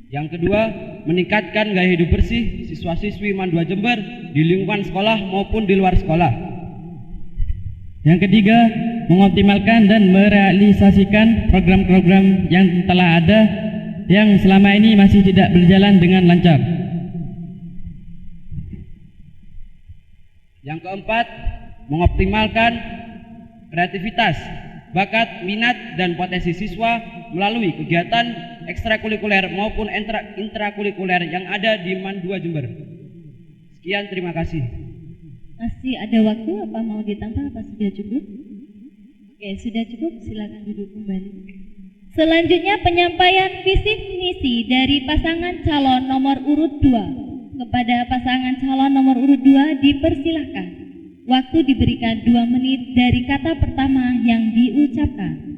Yang kedua, meningkatkan gaya hidup bersih siswa-siswi MAN 2 Jember di lingkungan sekolah maupun di luar sekolah. Yang ketiga, mengoptimalkan dan merealisasikan program-program yang telah ada yang selama ini masih tidak berjalan dengan lancar. Yang keempat, mengoptimalkan kreativitas, bakat, minat, dan potensi siswa melalui kegiatan ekstrakurikuler maupun intrakurikuler yang ada di MAN 2 Jember. Sekian, terima kasih. Masih ada waktu, apa mau ditambah, apa sudah cukup? Oke, sudah cukup, silakan duduk kembali. Selanjutnya penyampaian visi misi dari pasangan calon nomor urut 2. Kepada pasangan calon nomor urut 2 dipersilahkan. Waktu diberikan 2 menit dari kata pertama yang diucapkan.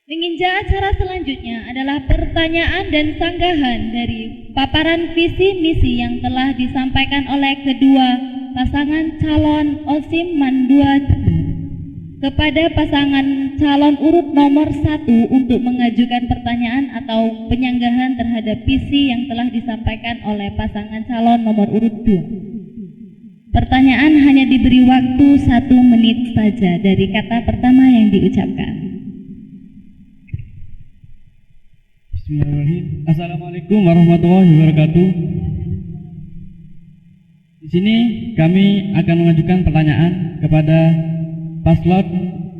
Menginjak acara selanjutnya adalah pertanyaan dan sanggahan dari paparan visi misi yang telah disampaikan oleh kedua pasangan calon OSIM MAN 2 kepada pasangan calon urut nomor 1 untuk mengajukan pertanyaan atau penyanggahan terhadap visi yang telah disampaikan oleh pasangan calon nomor urut 2. Pertanyaan hanya diberi waktu 1 menit saja dari kata pertama yang diucapkan. Bismillahirrahmanirrahim. Assalamualaikum warahmatullahi wabarakatuh. Di sini kami akan mengajukan pertanyaan kepada paslon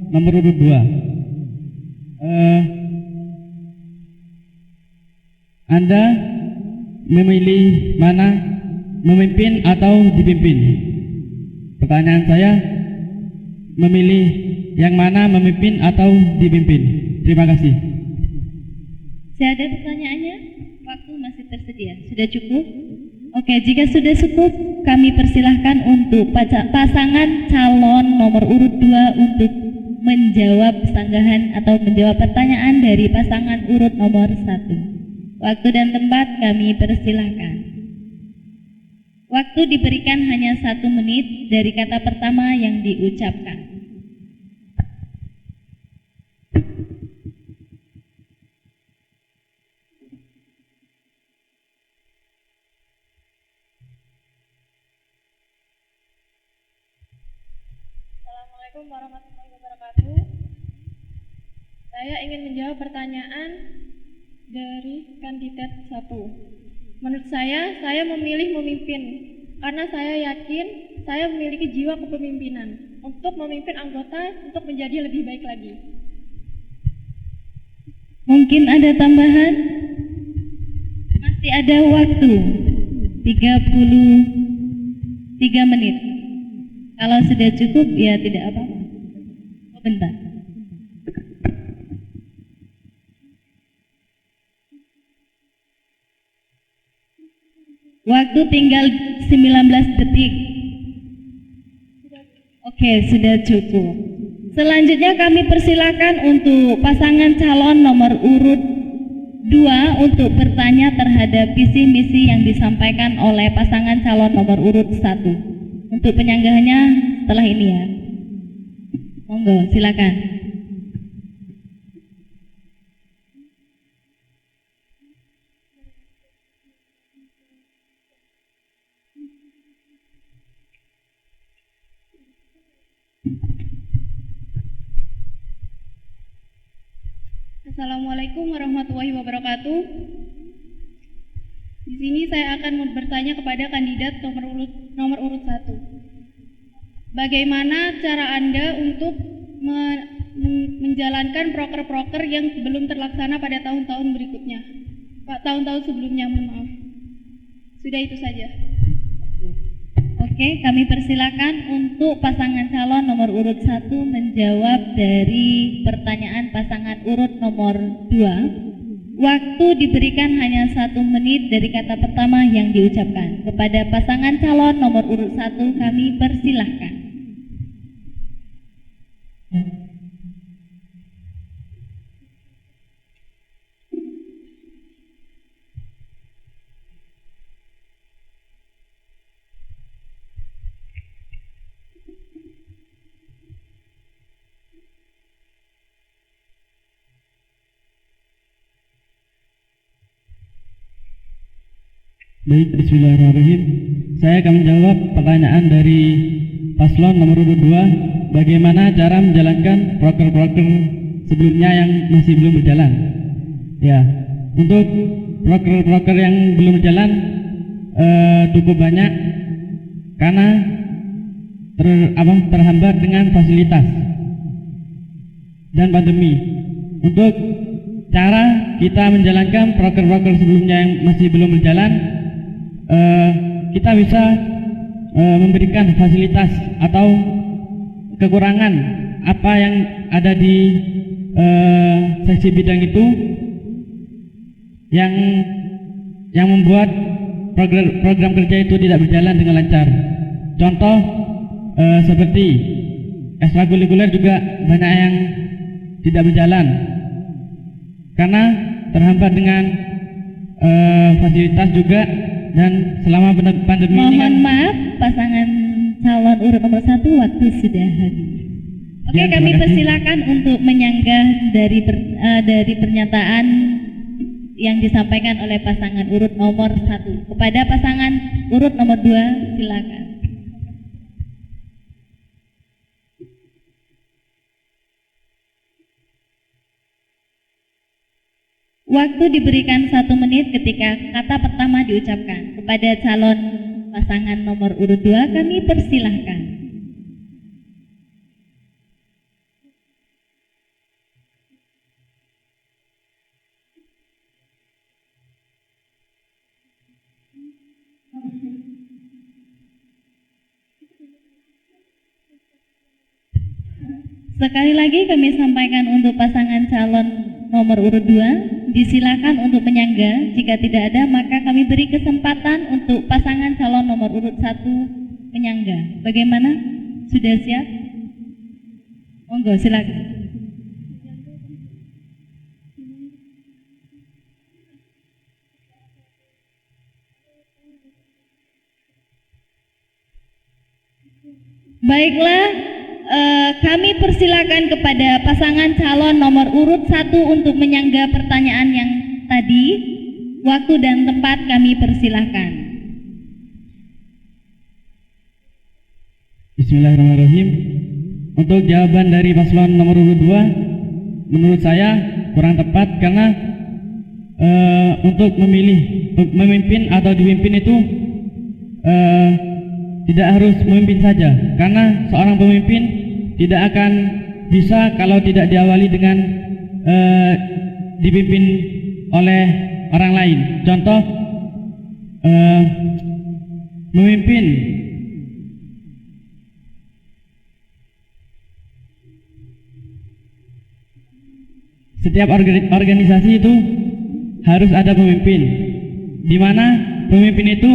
nomor urut 2. Anda memilih mana, memimpin atau dipimpin? Pertanyaan saya, memilih yang mana, memimpin atau dipimpin? Terima kasih. Saya ada pertanyaannya? Waktu masih tersedia. Sudah cukup? Oke, jika sudah cukup, kami persilahkan untuk pasangan calon nomor urut 2 untuk menjawab sanggahan atau menjawab pertanyaan dari pasangan urut nomor 1. Waktu dan tempat kami persilahkan. Waktu diberikan hanya 1 menit dari kata pertama yang diucapkan. Assalamualaikum warahmatullahi wabarakatuh. Saya ingin menjawab pertanyaan dari kandidat 1. Menurut saya memilih memimpin karena saya yakin saya memiliki jiwa kepemimpinan untuk memimpin anggota untuk menjadi lebih baik lagi. Mungkin ada tambahan? Masih ada waktu 33 menit. Kalau sudah cukup ya tidak apa-apa. Bentar. Waktu tinggal 19 detik. Oke, sudah cukup. Selanjutnya kami persilakan untuk pasangan calon nomor urut 2 untuk bertanya terhadap visi misi yang disampaikan oleh pasangan calon nomor urut 1. Untuk penyanggahannya setelah ini ya. Monggo, silakan. Assalamualaikum warahmatullahi wabarakatuh. Di sini saya akan bertanya kepada kandidat nomor urut 1. Bagaimana cara Anda untuk menjalankan proker-proker yang belum terlaksana pada tahun-tahun berikutnya? Tahun-tahun sebelumnya, mohon maaf. Sudah itu saja. Oke, kami persilakan untuk pasangan calon nomor urut 1 menjawab dari pertanyaan pasangan urut nomor 2. Waktu diberikan hanya 1 menit dari kata pertama yang diucapkan. Kepada pasangan calon nomor urut 1 kami persilahkan. Baik, bismillahirrahmanirrahim. Saya akan menjawab pertanyaan dari paslon nomor urut 2. Bagaimana cara menjalankan proker-proker sebelumnya yang masih belum berjalan? Ya, untuk proker-proker yang belum berjalan cukup banyak karena terhambat dengan fasilitas dan pandemi. Untuk cara kita menjalankan proker-proker sebelumnya yang masih belum berjalan, kita bisa memberikan fasilitas atau kekurangan apa yang ada di seksi bidang itu yang membuat program kerja itu tidak berjalan dengan lancar. Contoh seperti ekstrakurikuler juga banyak yang tidak berjalan karena terhambat dengan fasilitas juga. Dan selama pandemi ini mohon maaf, pasangan calon urut nomor 1 waktu sudah habis. Oke, Ya, kami terima kasih. persilakan untuk menyanggah dari pernyataan yang disampaikan oleh pasangan urut nomor 1. Kepada pasangan urut nomor 2, silakan. Waktu diberikan 1 menit ketika kata pertama diucapkan. Kepada calon pasangan nomor urut 2 kami persilahkan. Sekali lagi kami sampaikan untuk pasangan calon nomor urut 2, disilakan untuk menyangga. Jika tidak ada, maka kami beri kesempatan untuk pasangan calon nomor urut 1 menyangga. Bagaimana? Sudah siap? Monggo, silakan. Baiklah, kami persilakan kepada pasangan calon nomor urut 1 untuk menyangga pertanyaan yang tadi. Waktu dan tempat kami persilahkan. Bismillahirrahmanirrahim. untuk jawaban dari paslon nomor urut 2 menurut saya kurang tepat karena untuk memilih memimpin atau dipimpin itu tidak harus memimpin saja, karena seorang pemimpin tidak akan bisa kalau tidak diawali dengan dipimpin oleh orang lain. Contoh, memimpin setiap organisasi itu harus ada pemimpin, di mana pemimpin itu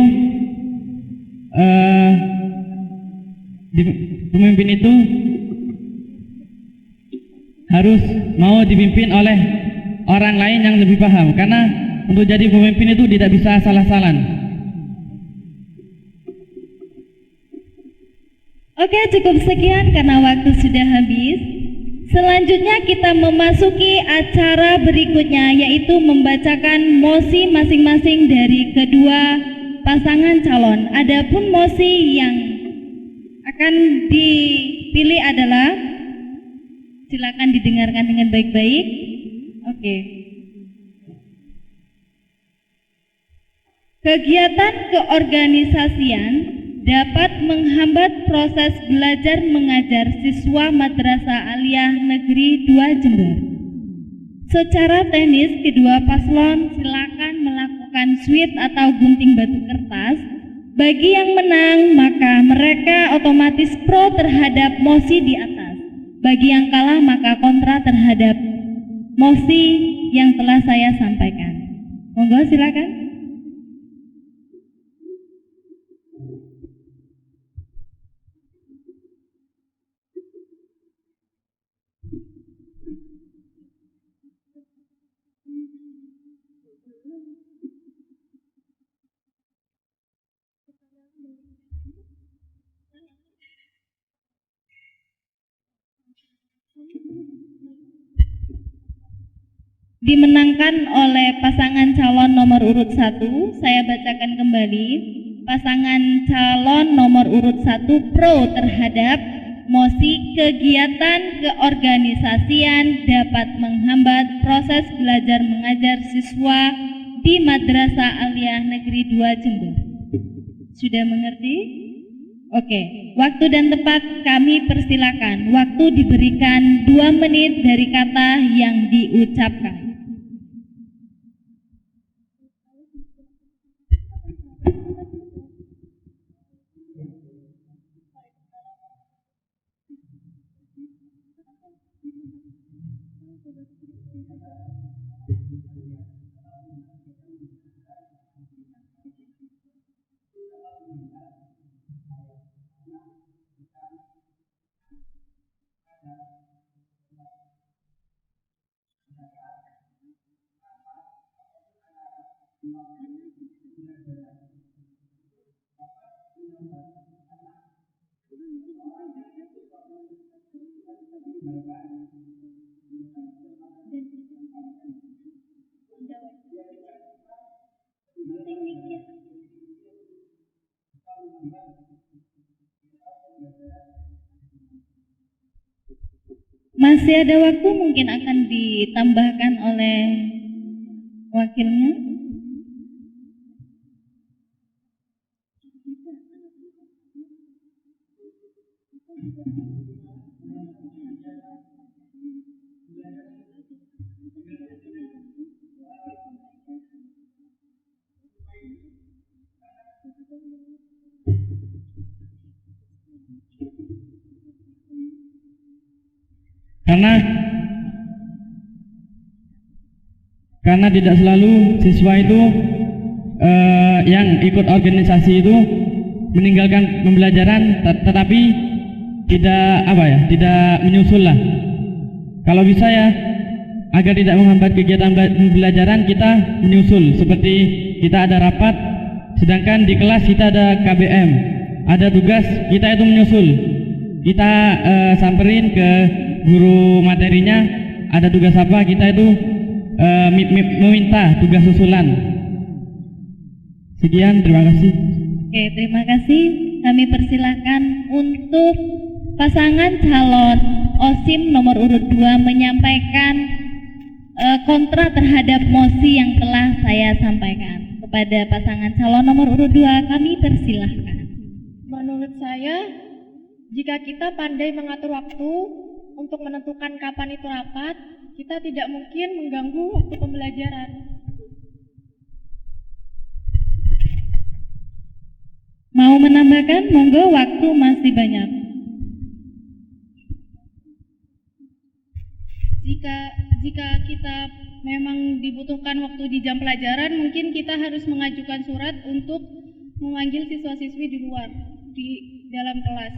harus mau dipimpin oleh orang lain yang lebih paham, karena untuk jadi pemimpin itu tidak bisa asal-asalan. Oke, cukup sekian karena waktu sudah habis. Selanjutnya kita memasuki acara berikutnya, yaitu membacakan mosi masing-masing dari kedua pasangan calon. Adapun mosi yang akan dipilih adalah, silakan didengarkan dengan baik-baik. Oke. Kegiatan keorganisasian dapat menghambat proses belajar mengajar siswa Madrasah Aliyah Negeri 2 Jember. Secara teknis, kedua paslon silakan melakukan switch atau gunting batu kertas. Bagi yang menang, maka mereka otomatis pro terhadap mosi di atas. Bagi yang kalah, maka kontra terhadap mosi yang telah saya sampaikan. Monggo silakan. Dimenangkan oleh pasangan calon nomor urut 1. Saya bacakan kembali. Pasangan calon nomor urut 1 pro terhadap mosi kegiatan keorganisasian dapat menghambat proses belajar mengajar siswa di Madrasah Aliyah Negeri 2 Jember. Sudah mengerti? Oke, waktu dan tempat kami persilakan. Waktu diberikan 2 menit dari kata yang diucapkan. Masih ada waktu, mungkin akan ditambahkan oleh wakilnya. Karena tidak selalu siswa itu yang ikut organisasi itu meninggalkan pembelajaran, tetapi tidak menyusul lah. Kalau bisa ya, agar tidak menghambat kegiatan pembelajaran, kita menyusul. Seperti kita ada rapat, sedangkan di kelas kita ada KBM, ada tugas, kita itu menyusul. Kita samperin ke guru materinya, ada tugas apa, kita itu meminta tugas susulan. Sekian, terima kasih. Oke, terima kasih. Kami persilakan untuk pasangan calon OSIM nomor urut 2 menyampaikan kontra terhadap mosi yang telah saya sampaikan. Kepada pasangan calon nomor urut 2 kami persilahkan. Menurut saya, jika kita pandai mengatur waktu untuk menentukan kapan itu rapat, kita tidak mungkin mengganggu waktu pembelajaran. Mau menambahkan? Monggo, waktu masih banyak. Jika kita memang dibutuhkan waktu di jam pelajaran, mungkin kita harus mengajukan surat untuk memanggil siswa-siswi di luar, di dalam kelas.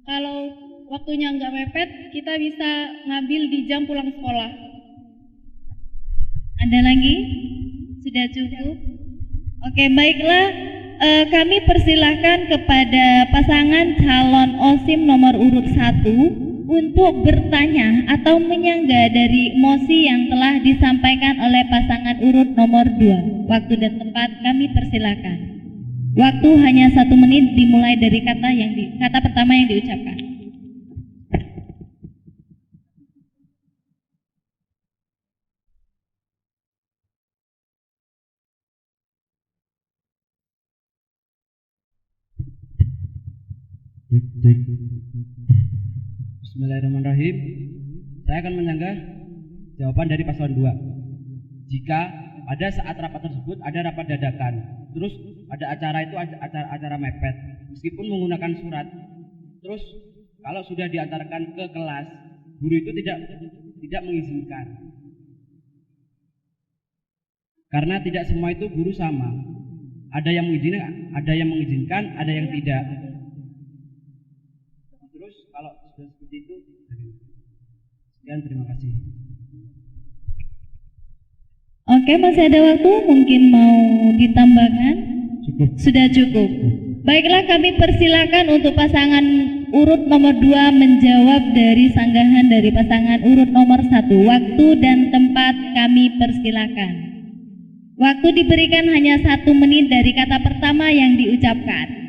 Kalau waktunya nggak mepet, kita bisa ngambil di jam pulang sekolah. Ada lagi? Sudah cukup? Oke, baiklah. Kami persilahkan kepada pasangan calon OSIM nomor urut 1 untuk bertanya atau menyangga dari mosi yang telah disampaikan oleh pasangan urut nomor 2. Waktu dan tempat kami persilahkan. Waktu hanya 1 menit dimulai dari kata pertama yang diucapkan. Bismillahirrahmanirrahim. Saya akan menyanggah jawaban dari paslon 2. Jika pada saat rapat tersebut ada rapat dadakan, terus ada acara itu acara mepet, meskipun menggunakan surat, terus kalau sudah diantarkan ke kelas, guru itu tidak mengizinkan. Karena tidak semua itu guru sama. Ada yang mengizinkan, ada yang tidak. Terus kalau sudah seperti itu, sekian, terima kasih. Oke, masih ada waktu, mungkin mau ditambahkan? Cukup. Sudah cukup. Baiklah, kami persilakan untuk pasangan urut nomor 2 menjawab dari sanggahan dari pasangan urut nomor 1. Waktu dan tempat kami persilakan. Waktu diberikan hanya 1 menit dari kata pertama yang diucapkan.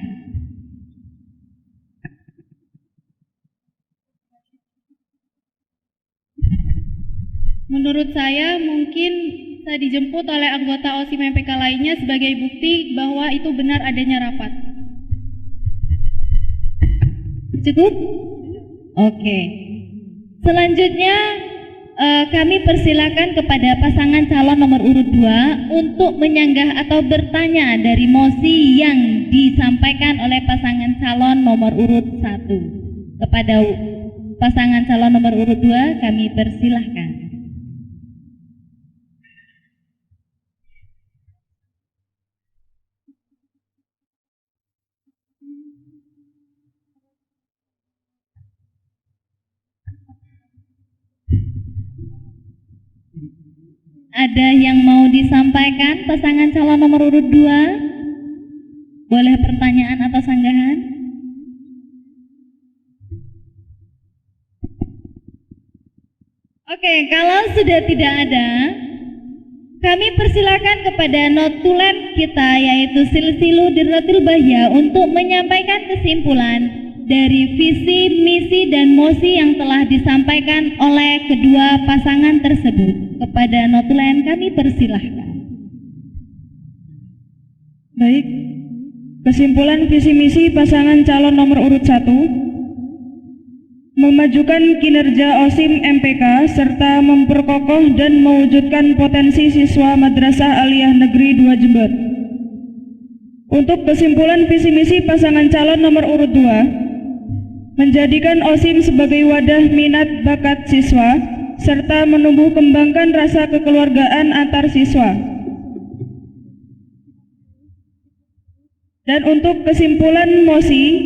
Menurut saya, mungkin saya dijemput oleh anggota OSIM MPK lainnya sebagai bukti bahwa itu benar adanya rapat. Cukup? Oke. Selanjutnya kami persilakan kepada pasangan calon nomor urut 2 untuk menyanggah atau bertanya dari mosi yang disampaikan oleh pasangan calon nomor urut 1. Kepada pasangan calon nomor urut 2 kami persilahkan. Ada yang mau disampaikan pasangan calon nomor urut 2? Boleh pertanyaan atau sanggahan? Oke, kalau sudah tidak ada, kami persilakan kepada notulen kita yaitu Silsilu Dirratul Bahya untuk menyampaikan kesimpulan dari visi, misi, dan mosi yang telah disampaikan oleh kedua pasangan tersebut. Kepada notulen kami persilahkan. Baik, kesimpulan visi misi pasangan calon nomor urut 1: memajukan kinerja OSIM MPK serta memperkokoh dan mewujudkan potensi siswa Madrasah Aliyah Negeri 2 Jember. Untuk kesimpulan visi misi pasangan calon nomor urut 2: menjadikan OSIM sebagai wadah minat bakat siswa serta menumbuh kembangkan rasa kekeluargaan antar siswa. Dan untuk kesimpulan mosi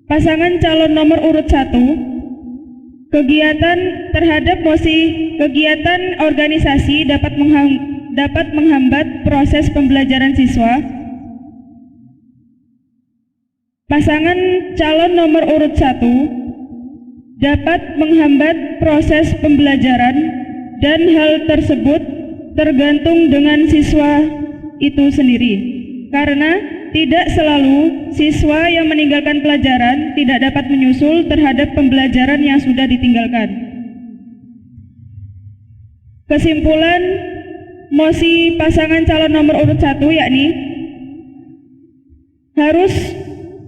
pasangan calon nomor urut 1: kegiatan terhadap mosi kegiatan organisasi dapat menghambat proses pembelajaran siswa. Pasangan calon nomor urut 1 dapat menghambat proses pembelajaran dan hal tersebut tergantung dengan siswa itu sendiri. Karena tidak selalu siswa yang meninggalkan pelajaran tidak dapat menyusul terhadap pembelajaran yang sudah ditinggalkan. Kesimpulan mosi pasangan calon nomor urut 1 yakni harus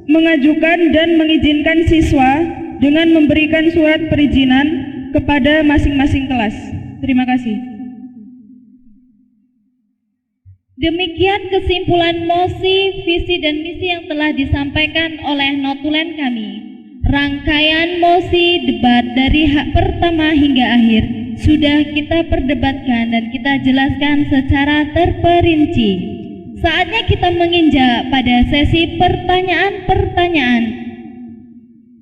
mengajukan dan mengizinkan siswa dengan memberikan surat perizinan kepada masing-masing kelas. Terima kasih. Demikian kesimpulan mosi, visi dan misi yang telah disampaikan oleh notulen kami. Rangkaian mosi debat dari hak pertama hingga akhir sudah kita perdebatkan dan kita jelaskan secara terperinci. Saatnya kita menginjak pada sesi pertanyaan-pertanyaan.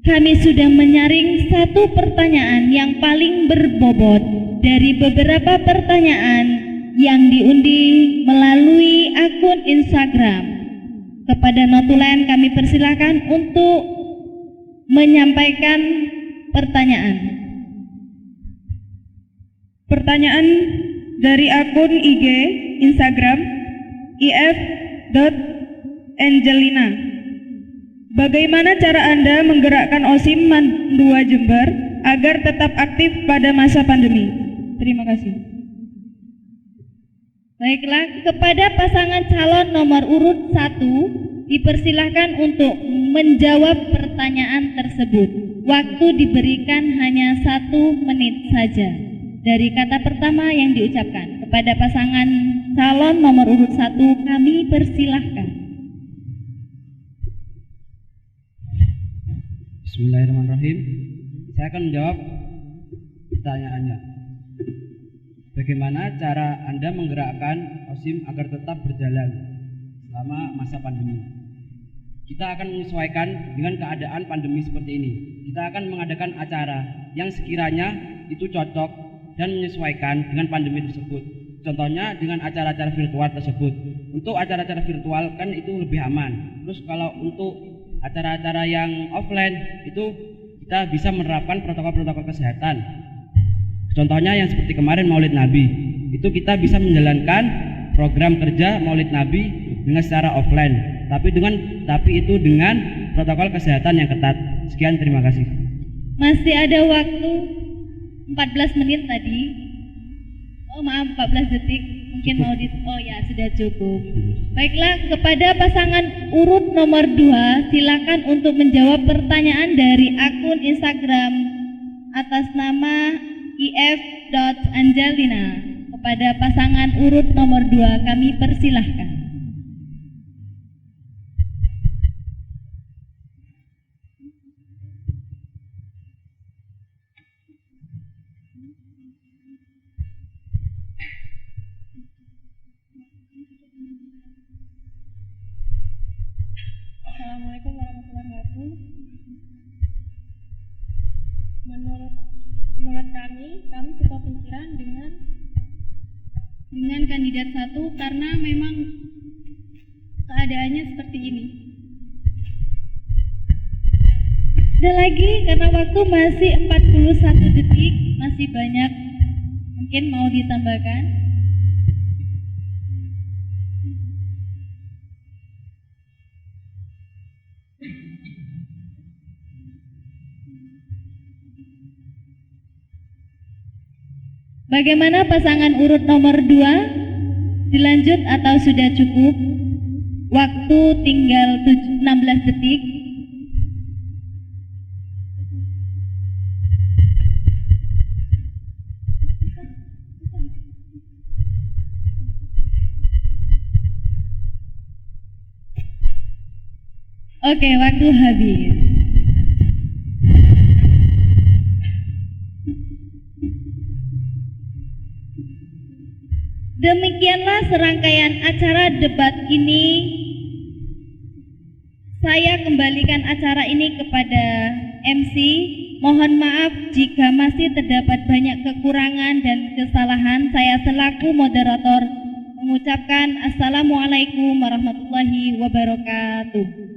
Kami sudah menyaring satu pertanyaan yang paling berbobot dari beberapa pertanyaan yang diundi melalui akun Instagram. Kepada notulen kami persilakan untuk menyampaikan pertanyaan. Pertanyaan dari akun IG Instagram if.angelina. Bagaimana cara Anda menggerakkan OSIM MAN 2 Jember agar tetap aktif pada masa pandemi? Terima kasih. Baiklah, kepada pasangan calon nomor urut 1 dipersilahkan untuk menjawab pertanyaan tersebut. Waktu diberikan hanya 1 menit saja dari kata pertama yang diucapkan. Kepada pasangan calon nomor urut 1 kami persilahkan. Bismillahirrahmanirrahim. Saya akan menjawab pertanyaannya. Bagaimana cara Anda menggerakkan OSIM agar tetap berjalan selama masa pandemi? Kita akan menyesuaikan dengan keadaan pandemi seperti ini. Kita akan mengadakan acara yang sekiranya itu cocok dan menyesuaikan dengan pandemi tersebut. Contohnya dengan acara-acara virtual tersebut. Untuk acara-acara virtual kan itu lebih aman. Terus kalau untuk acara-acara yang offline itu kita bisa menerapkan protokol-protokol kesehatan. Contohnya yang seperti kemarin Maulid Nabi, itu kita bisa menjalankan program kerja Maulid Nabi dengan secara offline, tapi itu dengan protokol kesehatan yang ketat. Sekian, terima kasih. Masih ada waktu 14 menit tadi. Oh maaf, 14 detik. Mungkin mau sudah cukup. Baiklah, kepada pasangan urut nomor 2 silakan untuk menjawab pertanyaan dari akun Instagram atas nama if.angelina. Kepada pasangan urut nomor 2 kami persilahkan. Assalamualaikum warahmatullahi wabarakatuh. Menurut kami sepikiran dengan kandidat 1 karena memang keadaannya seperti ini. Ada lagi karena waktu masih 41 detik, masih banyak. Mungkin mau ditambahkan? Bagaimana pasangan urut nomor 2? Dilanjut atau sudah cukup? Waktu tinggal 16 detik. Oke, waktu habis. Demikianlah serangkaian acara debat ini. Saya kembalikan acara ini kepada MC. Mohon maaf jika masih terdapat banyak kekurangan dan kesalahan. Saya selaku moderator mengucapkan Assalamualaikum warahmatullahi wabarakatuh.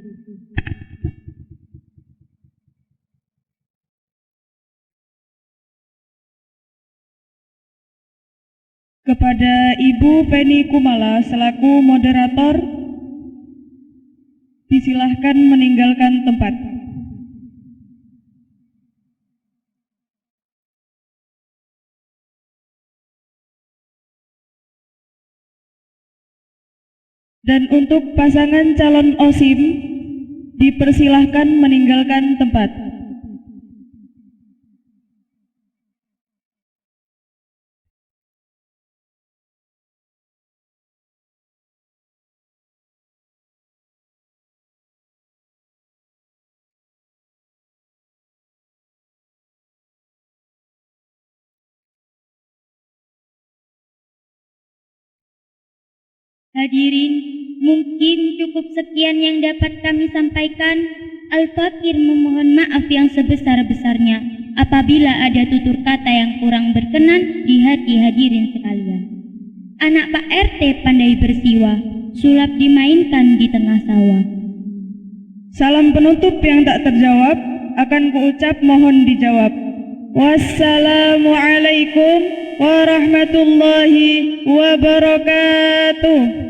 Kepada Ibu Feni Kumala selaku moderator, disilahkan meninggalkan tempat. Dan untuk pasangan calon OSIM dipersilahkan meninggalkan tempat. Hadirin, mungkin cukup sekian yang dapat kami sampaikan. Al-Fakir memohon maaf yang sebesar-besarnya apabila ada tutur kata yang kurang berkenan di hati hadirin sekalian. Anak Pak RT pandai bersiwa, sulap dimainkan di tengah sawah. Salam penutup yang tak terjawab akan kuucap mohon dijawab. Wassalamualaikum warahmatullahi wabarakatuh.